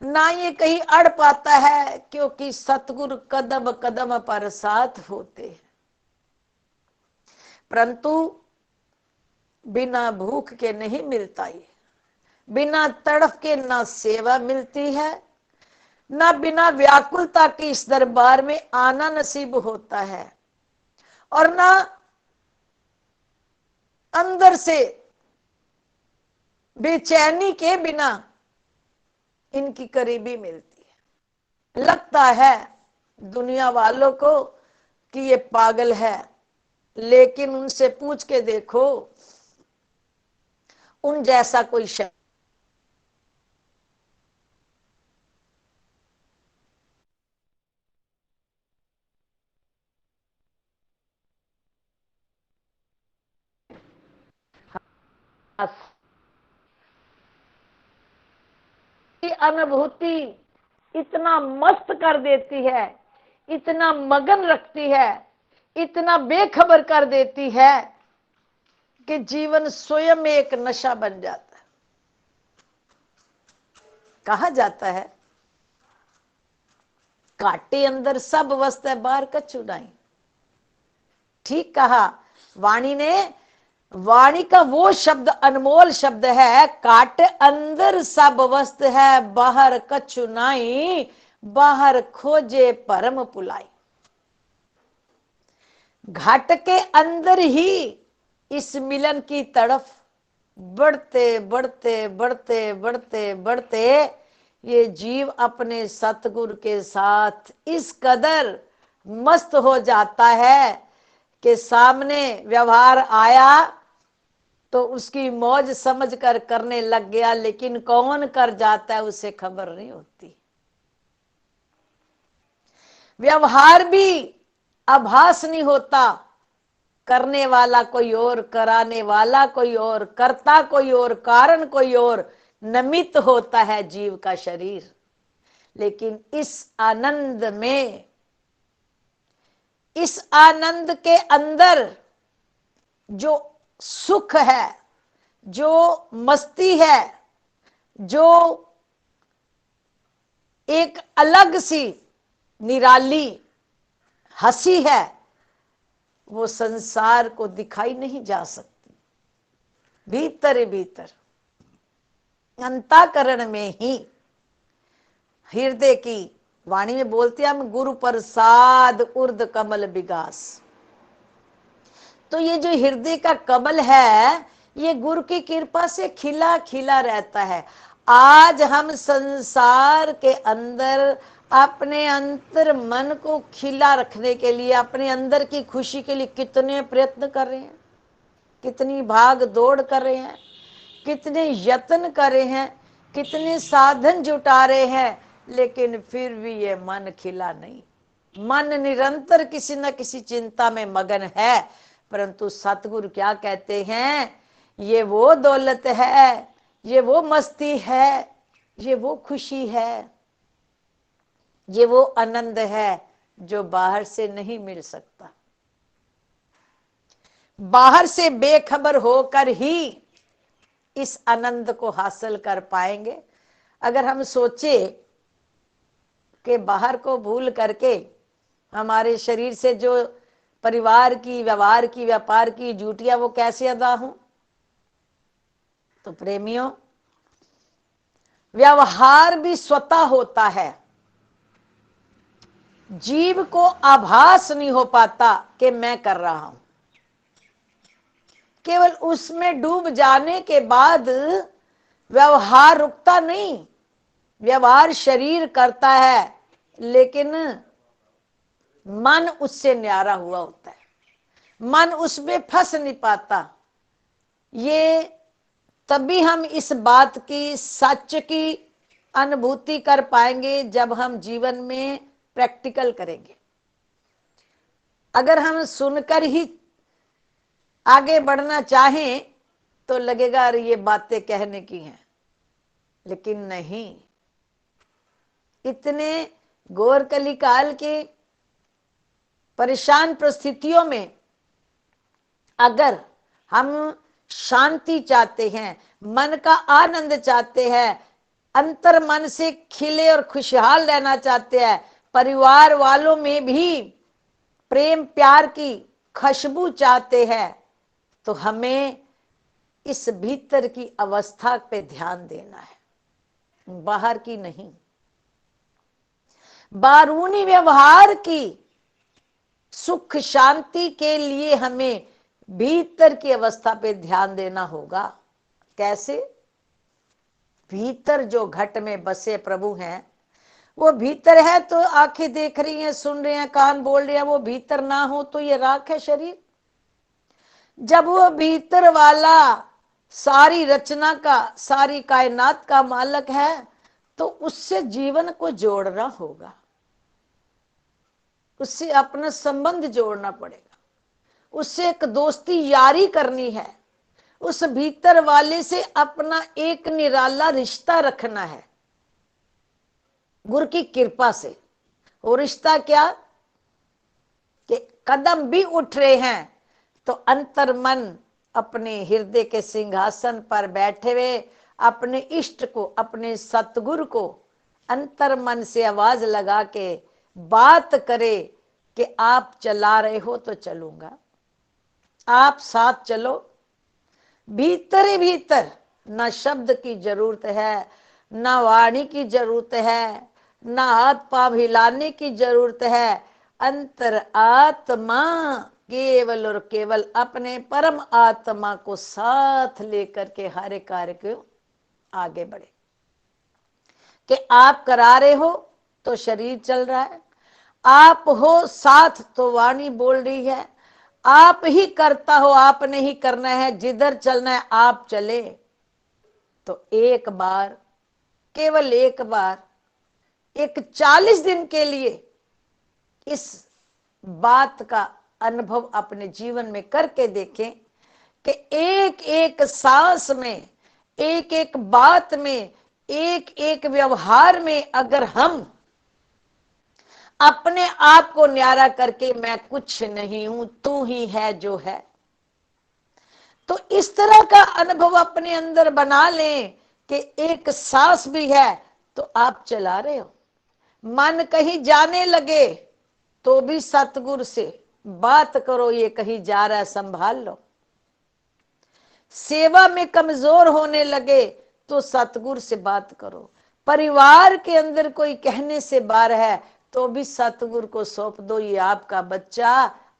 ना ये कहीं अड़ पाता है क्योंकि सतगुरु कदम कदम पर साथ होते हैं। परंतु बिना भूख के नहीं मिलता, ये बिना तड़फ के ना सेवा मिलती है, ना बिना व्याकुलता के इस दरबार में आना नसीब होता है, और ना अंदर से बेचैनी के बिना इनकी करीबी मिलती है। लगता है दुनिया वालों को कि ये पागल है, लेकिन उनसे पूछ के देखो, उन जैसा कोई शख्स की अनुभूति इतना मस्त कर देती है, इतना मगन रखती है, इतना बेखबर कर देती है कि जीवन स्वयं में एक नशा बन जाता है। कहा जाता है काटे अंदर सब वस्त है, बाहर कछु नहीं। ठीक कहा वाणी ने। वाणी का वो शब्द अनमोल शब्द है, काट अंदर सब वस्त है, बाहर कछु नाई, बाहर खोजे परम पुलाई। घाट के अंदर ही इस मिलन की तरफ बढ़ते बढ़ते बढ़ते बढ़ते बढ़ते ये जीव अपने सतगुरु के साथ इस कदर मस्त हो जाता है कि सामने व्यवहार आया तो उसकी मौज समझ कर करने लग गया, लेकिन कौन कर जाता है उसे खबर नहीं होती। व्यवहार भी आभास नहीं होता, करने वाला कोई और, कराने वाला कोई और, करता कोई और, कारण कोई और, नमित होता है जीव का शरीर। लेकिन इस आनंद में, इस आनंद के अंदर जो सुख है, जो मस्ती है, जो एक अलग सी निराली हंसी है, वो संसार को दिखाई नहीं जा सकती। भीतर भीतर अंतःकरण में ही हृदय की वाणी में बोलते हैं हम, गुरु प्रसाद उर्द कमल विगास। तो ये जो हृदय का कमल है ये गुरु की कृपा से खिला खिला रहता है। आज हम संसार के अंदर अपने अंतर मन को खिला रखने के लिए, अपने अंदर की खुशी के लिए कितने प्रयत्न कर रहे हैं, कितनी भाग दौड़ कर रहे हैं, कितने यत्न कर रहे हैं, कितने साधन जुटा रहे हैं, लेकिन फिर भी ये मन खिला नहीं। मन निरंतर किसी न किसी चिंता में मगन है। परंतु सतगुरु क्या कहते हैं, ये वो दौलत है, ये वो मस्ती है, ये वो खुशी है, ये वो आनंद है जो बाहर से नहीं मिल सकता। बाहर से बेखबर होकर ही इस आनंद को हासिल कर पाएंगे। अगर हम सोचे कि बाहर को भूल करके हमारे शरीर से जो परिवार की, व्यवहार की, व्यापार की ड्यूटियां वो कैसे अदा हों, तो प्रेमियों, व्यवहार भी स्वतः होता है। जीव को आभास नहीं हो पाता कि मैं कर रहा हूं। केवल उसमें डूब जाने के बाद व्यवहार रुकता नहीं। व्यवहार शरीर करता है, लेकिन मन उससे न्यारा हुआ होता है। मन उसमें फंस नहीं पाता। ये तभी हम इस बात की, सच की अनुभूति कर पाएंगे जब हम जीवन में प्रैक्टिकल करेंगे। अगर हम सुनकर ही आगे बढ़ना चाहें तो लगेगा अरे ये बातें कहने की हैं, लेकिन नहीं। इतने घोर कलिकाल के परेशान परिस्थितियों में अगर हम शांति चाहते हैं, मन का आनंद चाहते हैं, अंतर मन से खिले और खुशहाल रहना चाहते हैं, परिवार वालों में भी प्रेम प्यार की खुशबू चाहते हैं, तो हमें इस भीतर की अवस्था पे ध्यान देना है, बाहर की नहीं। बारूनी व्यवहार की सुख शांति के लिए हमें भीतर की अवस्था पे ध्यान देना होगा। कैसे? भीतर जो घट में बसे प्रभु हैं, वो भीतर है तो आंखें देख रही हैं, सुन रहे हैं, कान बोल रहे हैं। वो भीतर ना हो तो ये राख है शरीर। जब वो भीतर वाला सारी रचना का, सारी कायनात का मालिक है, तो उससे जीवन को जोड़ना होगा, उससे अपना संबंध जोड़ना पड़ेगा, उससे एक दोस्ती यारी करनी है, उस भीतर वाले से अपना एक निराला रिश्ता रखना है गुरु की कृपा से। वो रिश्ता क्या कि कदम भी उठ रहे हैं तो अंतर मन अपने हृदय के सिंहासन पर बैठे हुए अपने इष्ट को, अपने सतगुरु को अंतर मन से आवाज लगा के बात करे कि आप चला रहे हो तो चलूंगा, आप साथ चलो। भीतर ही भीतर ना शब्द की जरूरत है, ना वाणी की जरूरत है, ना हाथ पांव हिलाने की जरूरत है। अंतर आत्मा केवल और केवल अपने परम आत्मा को साथ लेकर के हर कार्य को आगे बढ़े। कि आप करा रहे हो तो शरीर चल रहा है, आप हो साथ तो वाणी बोल रही है, आप ही करता हो, आपने ही करना है, जिधर चलना है आप चले। तो एक बार, केवल एक बार, एक 40 दिन के लिए इस बात का अनुभव अपने जीवन में करके देखें कि एक एक सांस में, एक एक बात में, एक एक व्यवहार में अगर हम अपने आप को न्यारा करके मैं कुछ नहीं हूं, तू ही है जो है, तो इस तरह का अनुभव अपने अंदर बना लें कि एक सांस भी है तो आप चला रहे हो। मन कहीं जाने लगे तो भी सतगुरु से बात करो, ये कहीं जा रहा है संभाल लो। सेवा में कमजोर होने लगे तो सतगुरु से बात करो। परिवार के अंदर कोई कहने से बाहर है तो भी सतगुरु को सौंप दो, ये आपका बच्चा,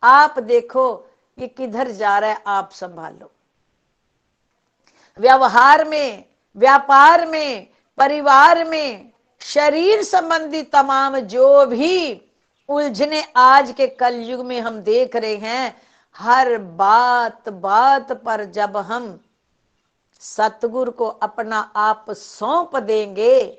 आप देखो ये किधर जा रहा है, आप संभालो। व्यवहार में, व्यापार में, परिवार में, शरीर संबंधी तमाम जो भी उलझने आज के कलयुग में हम देख रहे हैं, हर बात बात पर जब हम सतगुरु को अपना आप सौंप देंगे,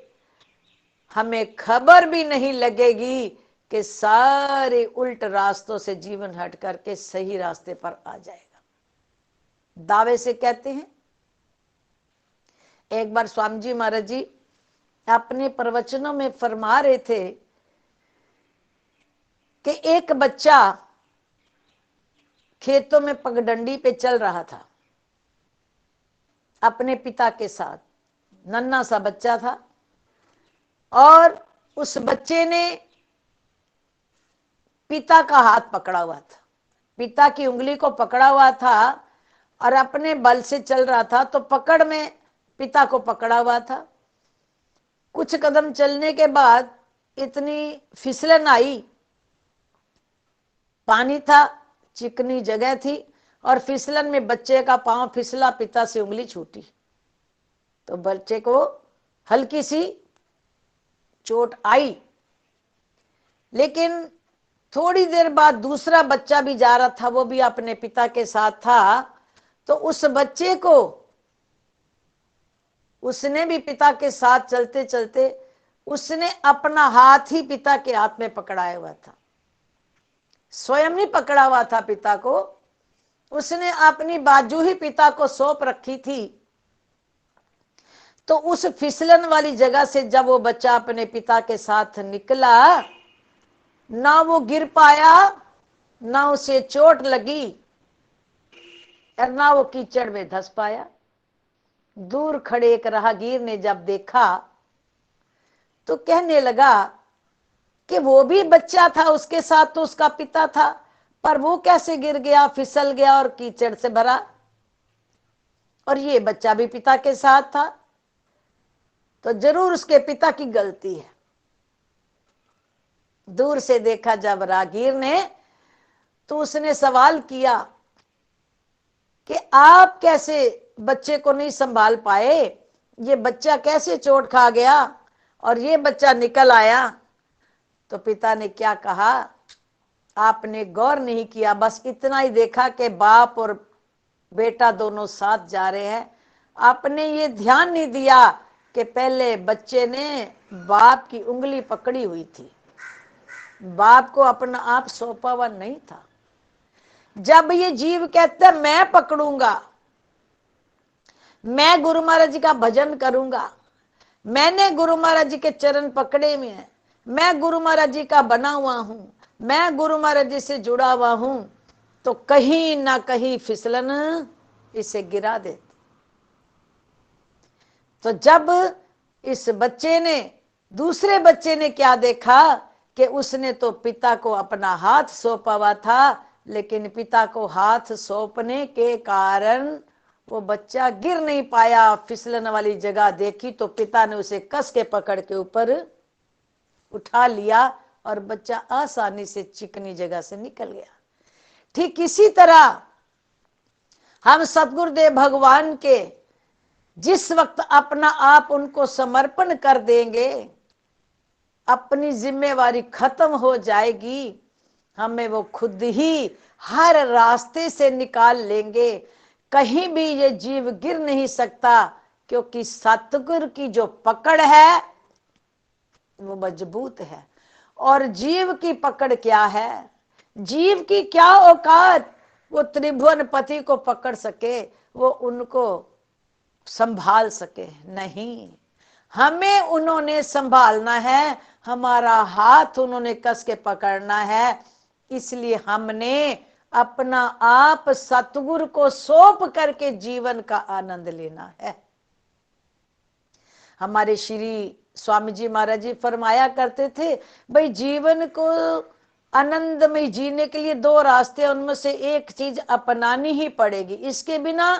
हमें खबर भी नहीं लगेगी कि सारे उल्ट रास्तों से जीवन हट करके सही रास्ते पर आ जाएगा। दावे से कहते हैं। एक बार स्वामी जी महाराज जी अपने प्रवचनों में फरमा रहे थे कि एक बच्चा खेतों में पगडंडी पे चल रहा था अपने पिता के साथ। नन्हा सा बच्चा था और उस बच्चे ने पिता का हाथ पकड़ा हुआ था, पिता की उंगली को पकड़ा हुआ था और अपने बल से चल रहा था। तो पकड़ में पिता को पकड़ा हुआ था। कुछ कदम चलने के बाद इतनी फिसलन आई, पानी था, चिकनी जगह थी और फिसलन में बच्चे का पांव फिसला, पिता से उंगली छूटी। तो बच्चे को हल्की सी चोट आई। लेकिन थोड़ी देर बाद दूसरा बच्चा भी जा रहा था, वो भी अपने पिता के साथ था। तो उस बच्चे को, उसने भी पिता के साथ चलते चलते उसने अपना हाथ ही पिता के हाथ में पकड़ाया हुआ था, स्वयं नहीं पकड़ा हुआ था पिता को, उसने अपनी बाजू ही पिता को सौंप रखी थी। तो उस फिसलन वाली जगह से जब वो बच्चा अपने पिता के साथ निकला, ना वो गिर पाया, ना उसे चोट लगी और ना वो कीचड़ में धंस पाया। दूर खड़े एक राहगीर ने जब देखा तो कहने लगा कि वो भी बच्चा था, उसके साथ तो उसका पिता था, पर वो कैसे गिर गया, फिसल गया और कीचड़ से भरा, और ये बच्चा भी पिता के साथ था, तो जरूर उसके पिता की गलती है। दूर से देखा जब राहगीर ने, तो उसने सवाल किया कि आप कैसे बच्चे को नहीं संभाल पाए, ये बच्चा कैसे चोट खा गया और ये बच्चा निकल आया। तो पिता ने क्या कहा, आपने गौर नहीं किया, बस इतना ही देखा कि बाप और बेटा दोनों साथ जा रहे हैं। आपने ये ध्यान नहीं दिया कि पहले बच्चे ने बाप की उंगली पकड़ी हुई थी, बाप को अपना आप सौंपा हुआ नहीं था। जब ये जीव कहता है मैं पकड़ूंगा, मैं गुरु महाराज जी का भजन करूंगा, मैंने गुरु महाराज जी के चरण पकड़े हुए हैं, मैं गुरु महाराज जी का बना हुआ हूं, मैं गुरु महाराज जी से जुड़ा हुआ हूं, तो कहीं ना कहीं फिसलन इसे गिरा देती। तो जब इस बच्चे ने, दूसरे बच्चे ने क्या देखा कि उसने तो पिता को अपना हाथ सौंपा हुआ था, लेकिन पिता को हाथ सौंपने के कारण वो बच्चा गिर नहीं पाया। फिसलन वाली जगह देखी तो पिता ने उसे कस के पकड़ के ऊपर उठा लिया और बच्चा आसानी से चिकनी जगह से निकल गया। ठीक इसी तरह हम सतगुरुदेव भगवान के जिस वक्त अपना आप उनको समर्पण कर देंगे, अपनी जिम्मेवारी खत्म हो जाएगी, हमें वो खुद ही हर रास्ते से निकाल लेंगे। कहीं भी ये जीव गिर नहीं सकता, क्योंकि सतगुरु की जो पकड़ है वो मजबूत है। और जीव की पकड़ क्या है, जीव की क्या औकात वो त्रिभुवन पति को पकड़ सके, वो उनको संभाल सके? नहीं, हमें उन्होंने संभालना है, हमारा हाथ उन्होंने कस के पकड़ना है। इसलिए हमने अपना आप सतगुरु को सौंप करके जीवन का आनंद लेना है। हमारे श्री स्वामी जी महाराज जी फरमाया करते थे, भाई जीवन को आनंदमय जीने के लिए दो रास्ते, उनमें से एक चीज अपनानी ही पड़ेगी, इसके बिना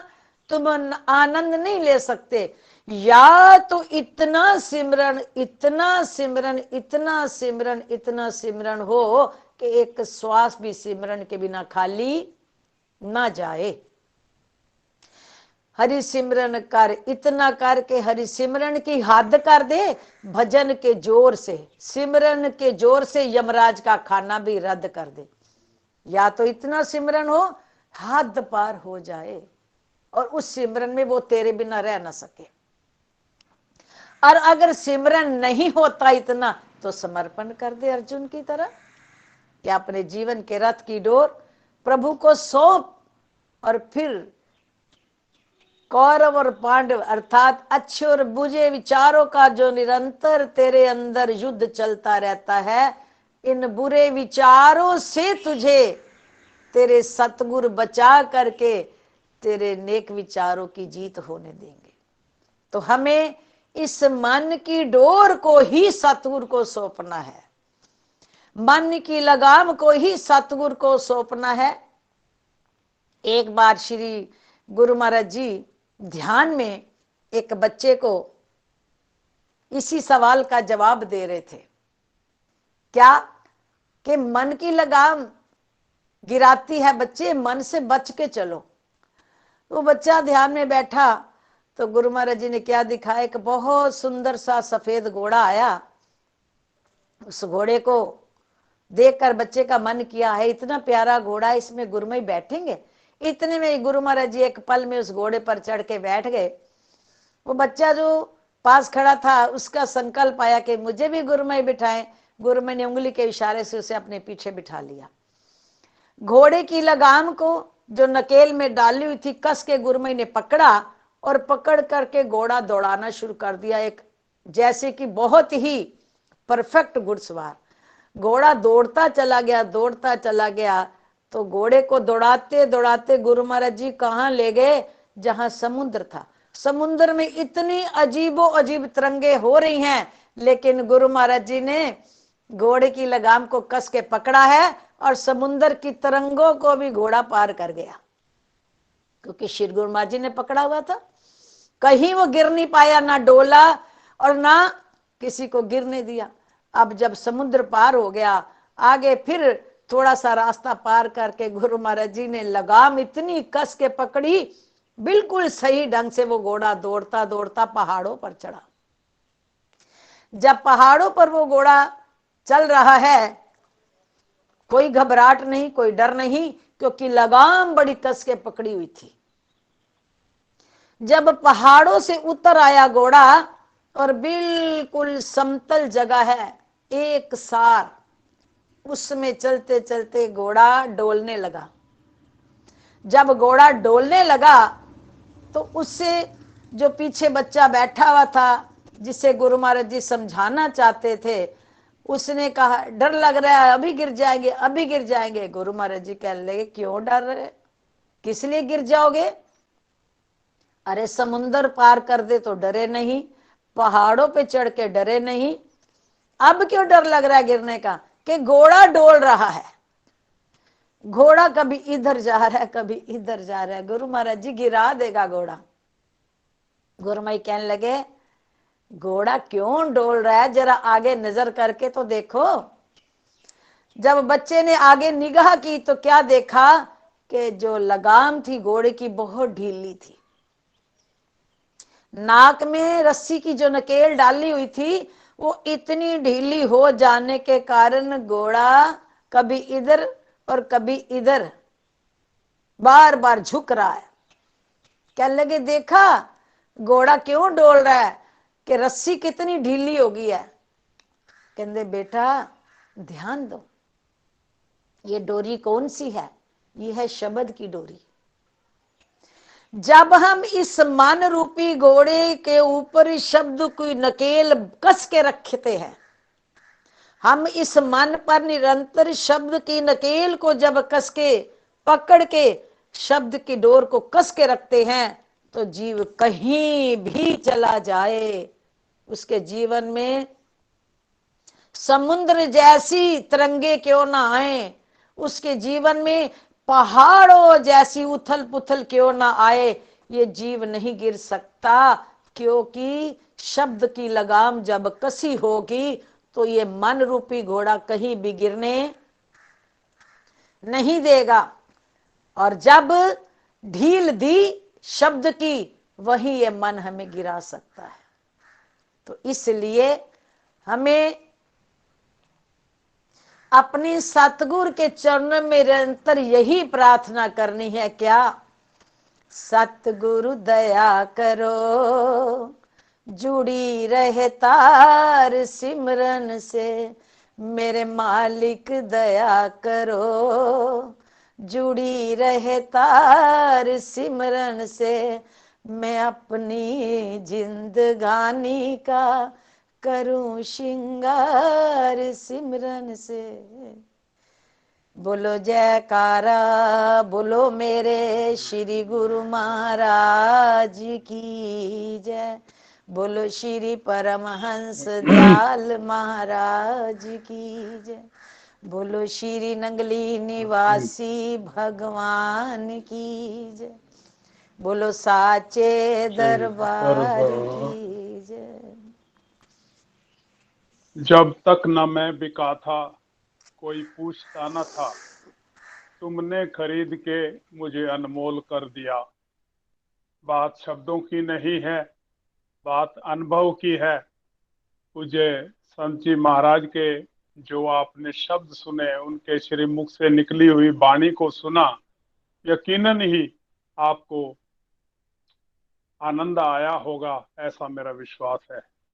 तुम आनंद नहीं ले सकते। या तो इतना सिमरन, इतना सिमरन, इतना सिमरन, इतना सिमरन हो कि एक श्वास भी सिमरन के बिना खाली ना जाए। हरि सिमरन कर, इतना कर के हरि सिमरन की हद कर दे, भजन के जोर से, सिमरन के जोर से यमराज का खाना भी रद्द कर दे। या तो इतना सिमरन हो हद पार हो जाए और उस सिमरन में वो तेरे बिना रह ना सके। और अगर सिमरन नहीं होता इतना तो समर्पण कर दे अर्जुन की तरह, कि अपने जीवन के रथ की डोर प्रभु को सौंप और फिर कौरव और पांडव अर्थात अच्छे और बुरे विचारों का जो निरंतर तेरे अंदर युद्ध चलता रहता है, इन बुरे विचारों से तुझे तेरे सतगुरु बचा करके तेरे नेक विचारों की जीत होने देंगे। तो हमें इस मन की डोर को ही सतगुरु को सौंपना है, मन की लगाम को ही सतगुरु को सौंपना है। एक बार श्री गुरु महाराज जी ध्यान में एक बच्चे को इसी सवाल का जवाब दे रहे थे, क्या कि मन की लगाम गिराती है बच्चे, मन से बच के चलो। वो बच्चा ध्यान में बैठा तो गुरु महाराज जी ने क्या दिखाया, एक बहुत सुंदर सा सफेद घोड़ा आया। उस घोड़े को देखकर बच्चे का मन किया है इतना प्यारा घोड़ा, इसमें गुरुमई बैठेंगे। इतने में गुरु महाराज जी एक पल में उस घोड़े पर चढ़ के बैठ गए। वो बच्चा जो पास खड़ा था उसका संकल्प आया कि मुझे भी गुरुमई बिठाएं। गुरुमई ने उंगली के इशारे से उसे अपने पीछे बिठा लिया। घोड़े की लगाम को जो नकेल में डाली हुई थी कस के गुरुमई ने पकड़ा और पकड़ करके घोड़ा दौड़ाना शुरू कर दिया, एक जैसे कि बहुत ही परफेक्ट घुड़सवार। घोड़ा दौड़ता चला गया, दौड़ता चला गया। तो घोड़े को दौड़ाते दौड़ाते गुरु महाराज जी कहाँ ले गए, जहां समुद्र था। समुद्र में इतनी अजीबो अजीब तरंगे हो रही हैं, लेकिन गुरु महाराज जी ने घोड़े की लगाम को कस के पकड़ा है और समुद्र की तरंगों को भी घोड़ा पार कर गया, क्योंकि श्री गुरु महाराज जी ने पकड़ा हुआ था। कहीं वो गिर नहीं पाया, ना डोला और ना किसी को गिरने दिया। अब जब समुद्र पार हो गया, आगे फिर थोड़ा सा रास्ता पार करके गुरु महाराज जी ने लगाम इतनी कस के पकड़ी, बिल्कुल सही ढंग से वो घोड़ा दौड़ता दौड़ता पहाड़ों पर चढ़ा। जब पहाड़ों पर वो घोड़ा चल रहा है, कोई घबराहट नहीं, कोई डर नहीं, क्योंकि लगाम बड़ी कस के पकड़ी हुई थी। जब पहाड़ों से उतर आया घोड़ा और बिल्कुल समतल जगह है, एक सार, उसमें चलते चलते घोड़ा डोलने लगा। जब घोड़ा डोलने लगा तो उससे जो पीछे बच्चा बैठा हुआ था, जिसे गुरु महाराज जी समझाना चाहते थे, उसने कहा डर लग रहा है, अभी गिर जाएंगे, अभी गिर जाएंगे। गुरु महाराज जी कहने लगे क्यों डर रहे, किस लिए गिर जाओगे? अरे समुंदर पार कर दे तो डरे नहीं, पहाड़ों पे चढ़ के डरे नहीं, अब क्यों डर लग रहा है गिरने का? कि घोड़ा डोल रहा है, घोड़ा कभी इधर जा रहा है, कभी इधर जा रहा है, गुरु महाराज जी गिरा देगा घोड़ा। गुरुमई कहने लगे घोड़ा क्यों डोल रहा है, जरा आगे नजर करके तो देखो। जब बच्चे ने आगे निगाह की तो क्या देखा कि जो लगाम थी घोड़े की बहुत ढीली थी। नाक में रस्सी की जो नकेल डाली हुई थी वो इतनी ढीली हो जाने के कारण घोड़ा कभी इधर और कभी इधर बार बार झुक रहा है। कहने लगे देखा घोड़ा क्यों डोल रहा है, कि रस्सी कितनी ढीली हो गई है। कहते बेटा ध्यान दो, ये डोरी कौन सी है? ये है शब्द की डोरी। जब हम इस मन रूपी घोड़े के ऊपर शब्द की नकेल कस के रखते हैं, हम इस मन पर निरंतर शब्द की नकेल को जब कस के पकड़ के शब्द की डोर को कस के रखते हैं, तो जीव कहीं भी चला जाए, उसके जीवन में समुद्र जैसी तरंगे क्यों ना आए, उसके जीवन में पहाड़ों जैसी उथल पुथल क्यों ना आए, ये जीव नहीं गिर सकता। क्योंकि शब्द की लगाम जब कसी होगी तो ये मन रूपी घोड़ा कहीं भी गिरने नहीं देगा। और जब ढील दी शब्द की, वही ये मन हमें गिरा सकता है। तो इसलिए हमें अपनी सतगुरु के चरणों में निरंतर यही प्रार्थना करनी है, क्या? सतगुरु दया करो, जुड़ी रहे तार सिमरन से। मेरे मालिक दया करो, जुड़ी रहे तार सिमरन से। मैं अपनी जिंदगानी का करूं श्रृंगार सिमरन से। बोलो जयकारा, बोलो मेरे श्री गुरु महाराज की जय। बोलो श्री परमहंस दयाल महाराज की जय। बोलो श्री नंगली निवासी भगवान की जय। बोलो साचे दरबार की जय। जब तक न मैं बिका था, कोई पूछता न था, तुमने खरीद के मुझे अनमोल कर दिया। बात शब्दों की नहीं है, बात अनुभव की है। मुझे संत जी महाराज के जो आपने शब्द सुने, उनके श्री मुख से निकली हुई वाणी को सुना, यकीनन ही आपको आनंद आया होगा, ऐसा मेरा विश्वास है।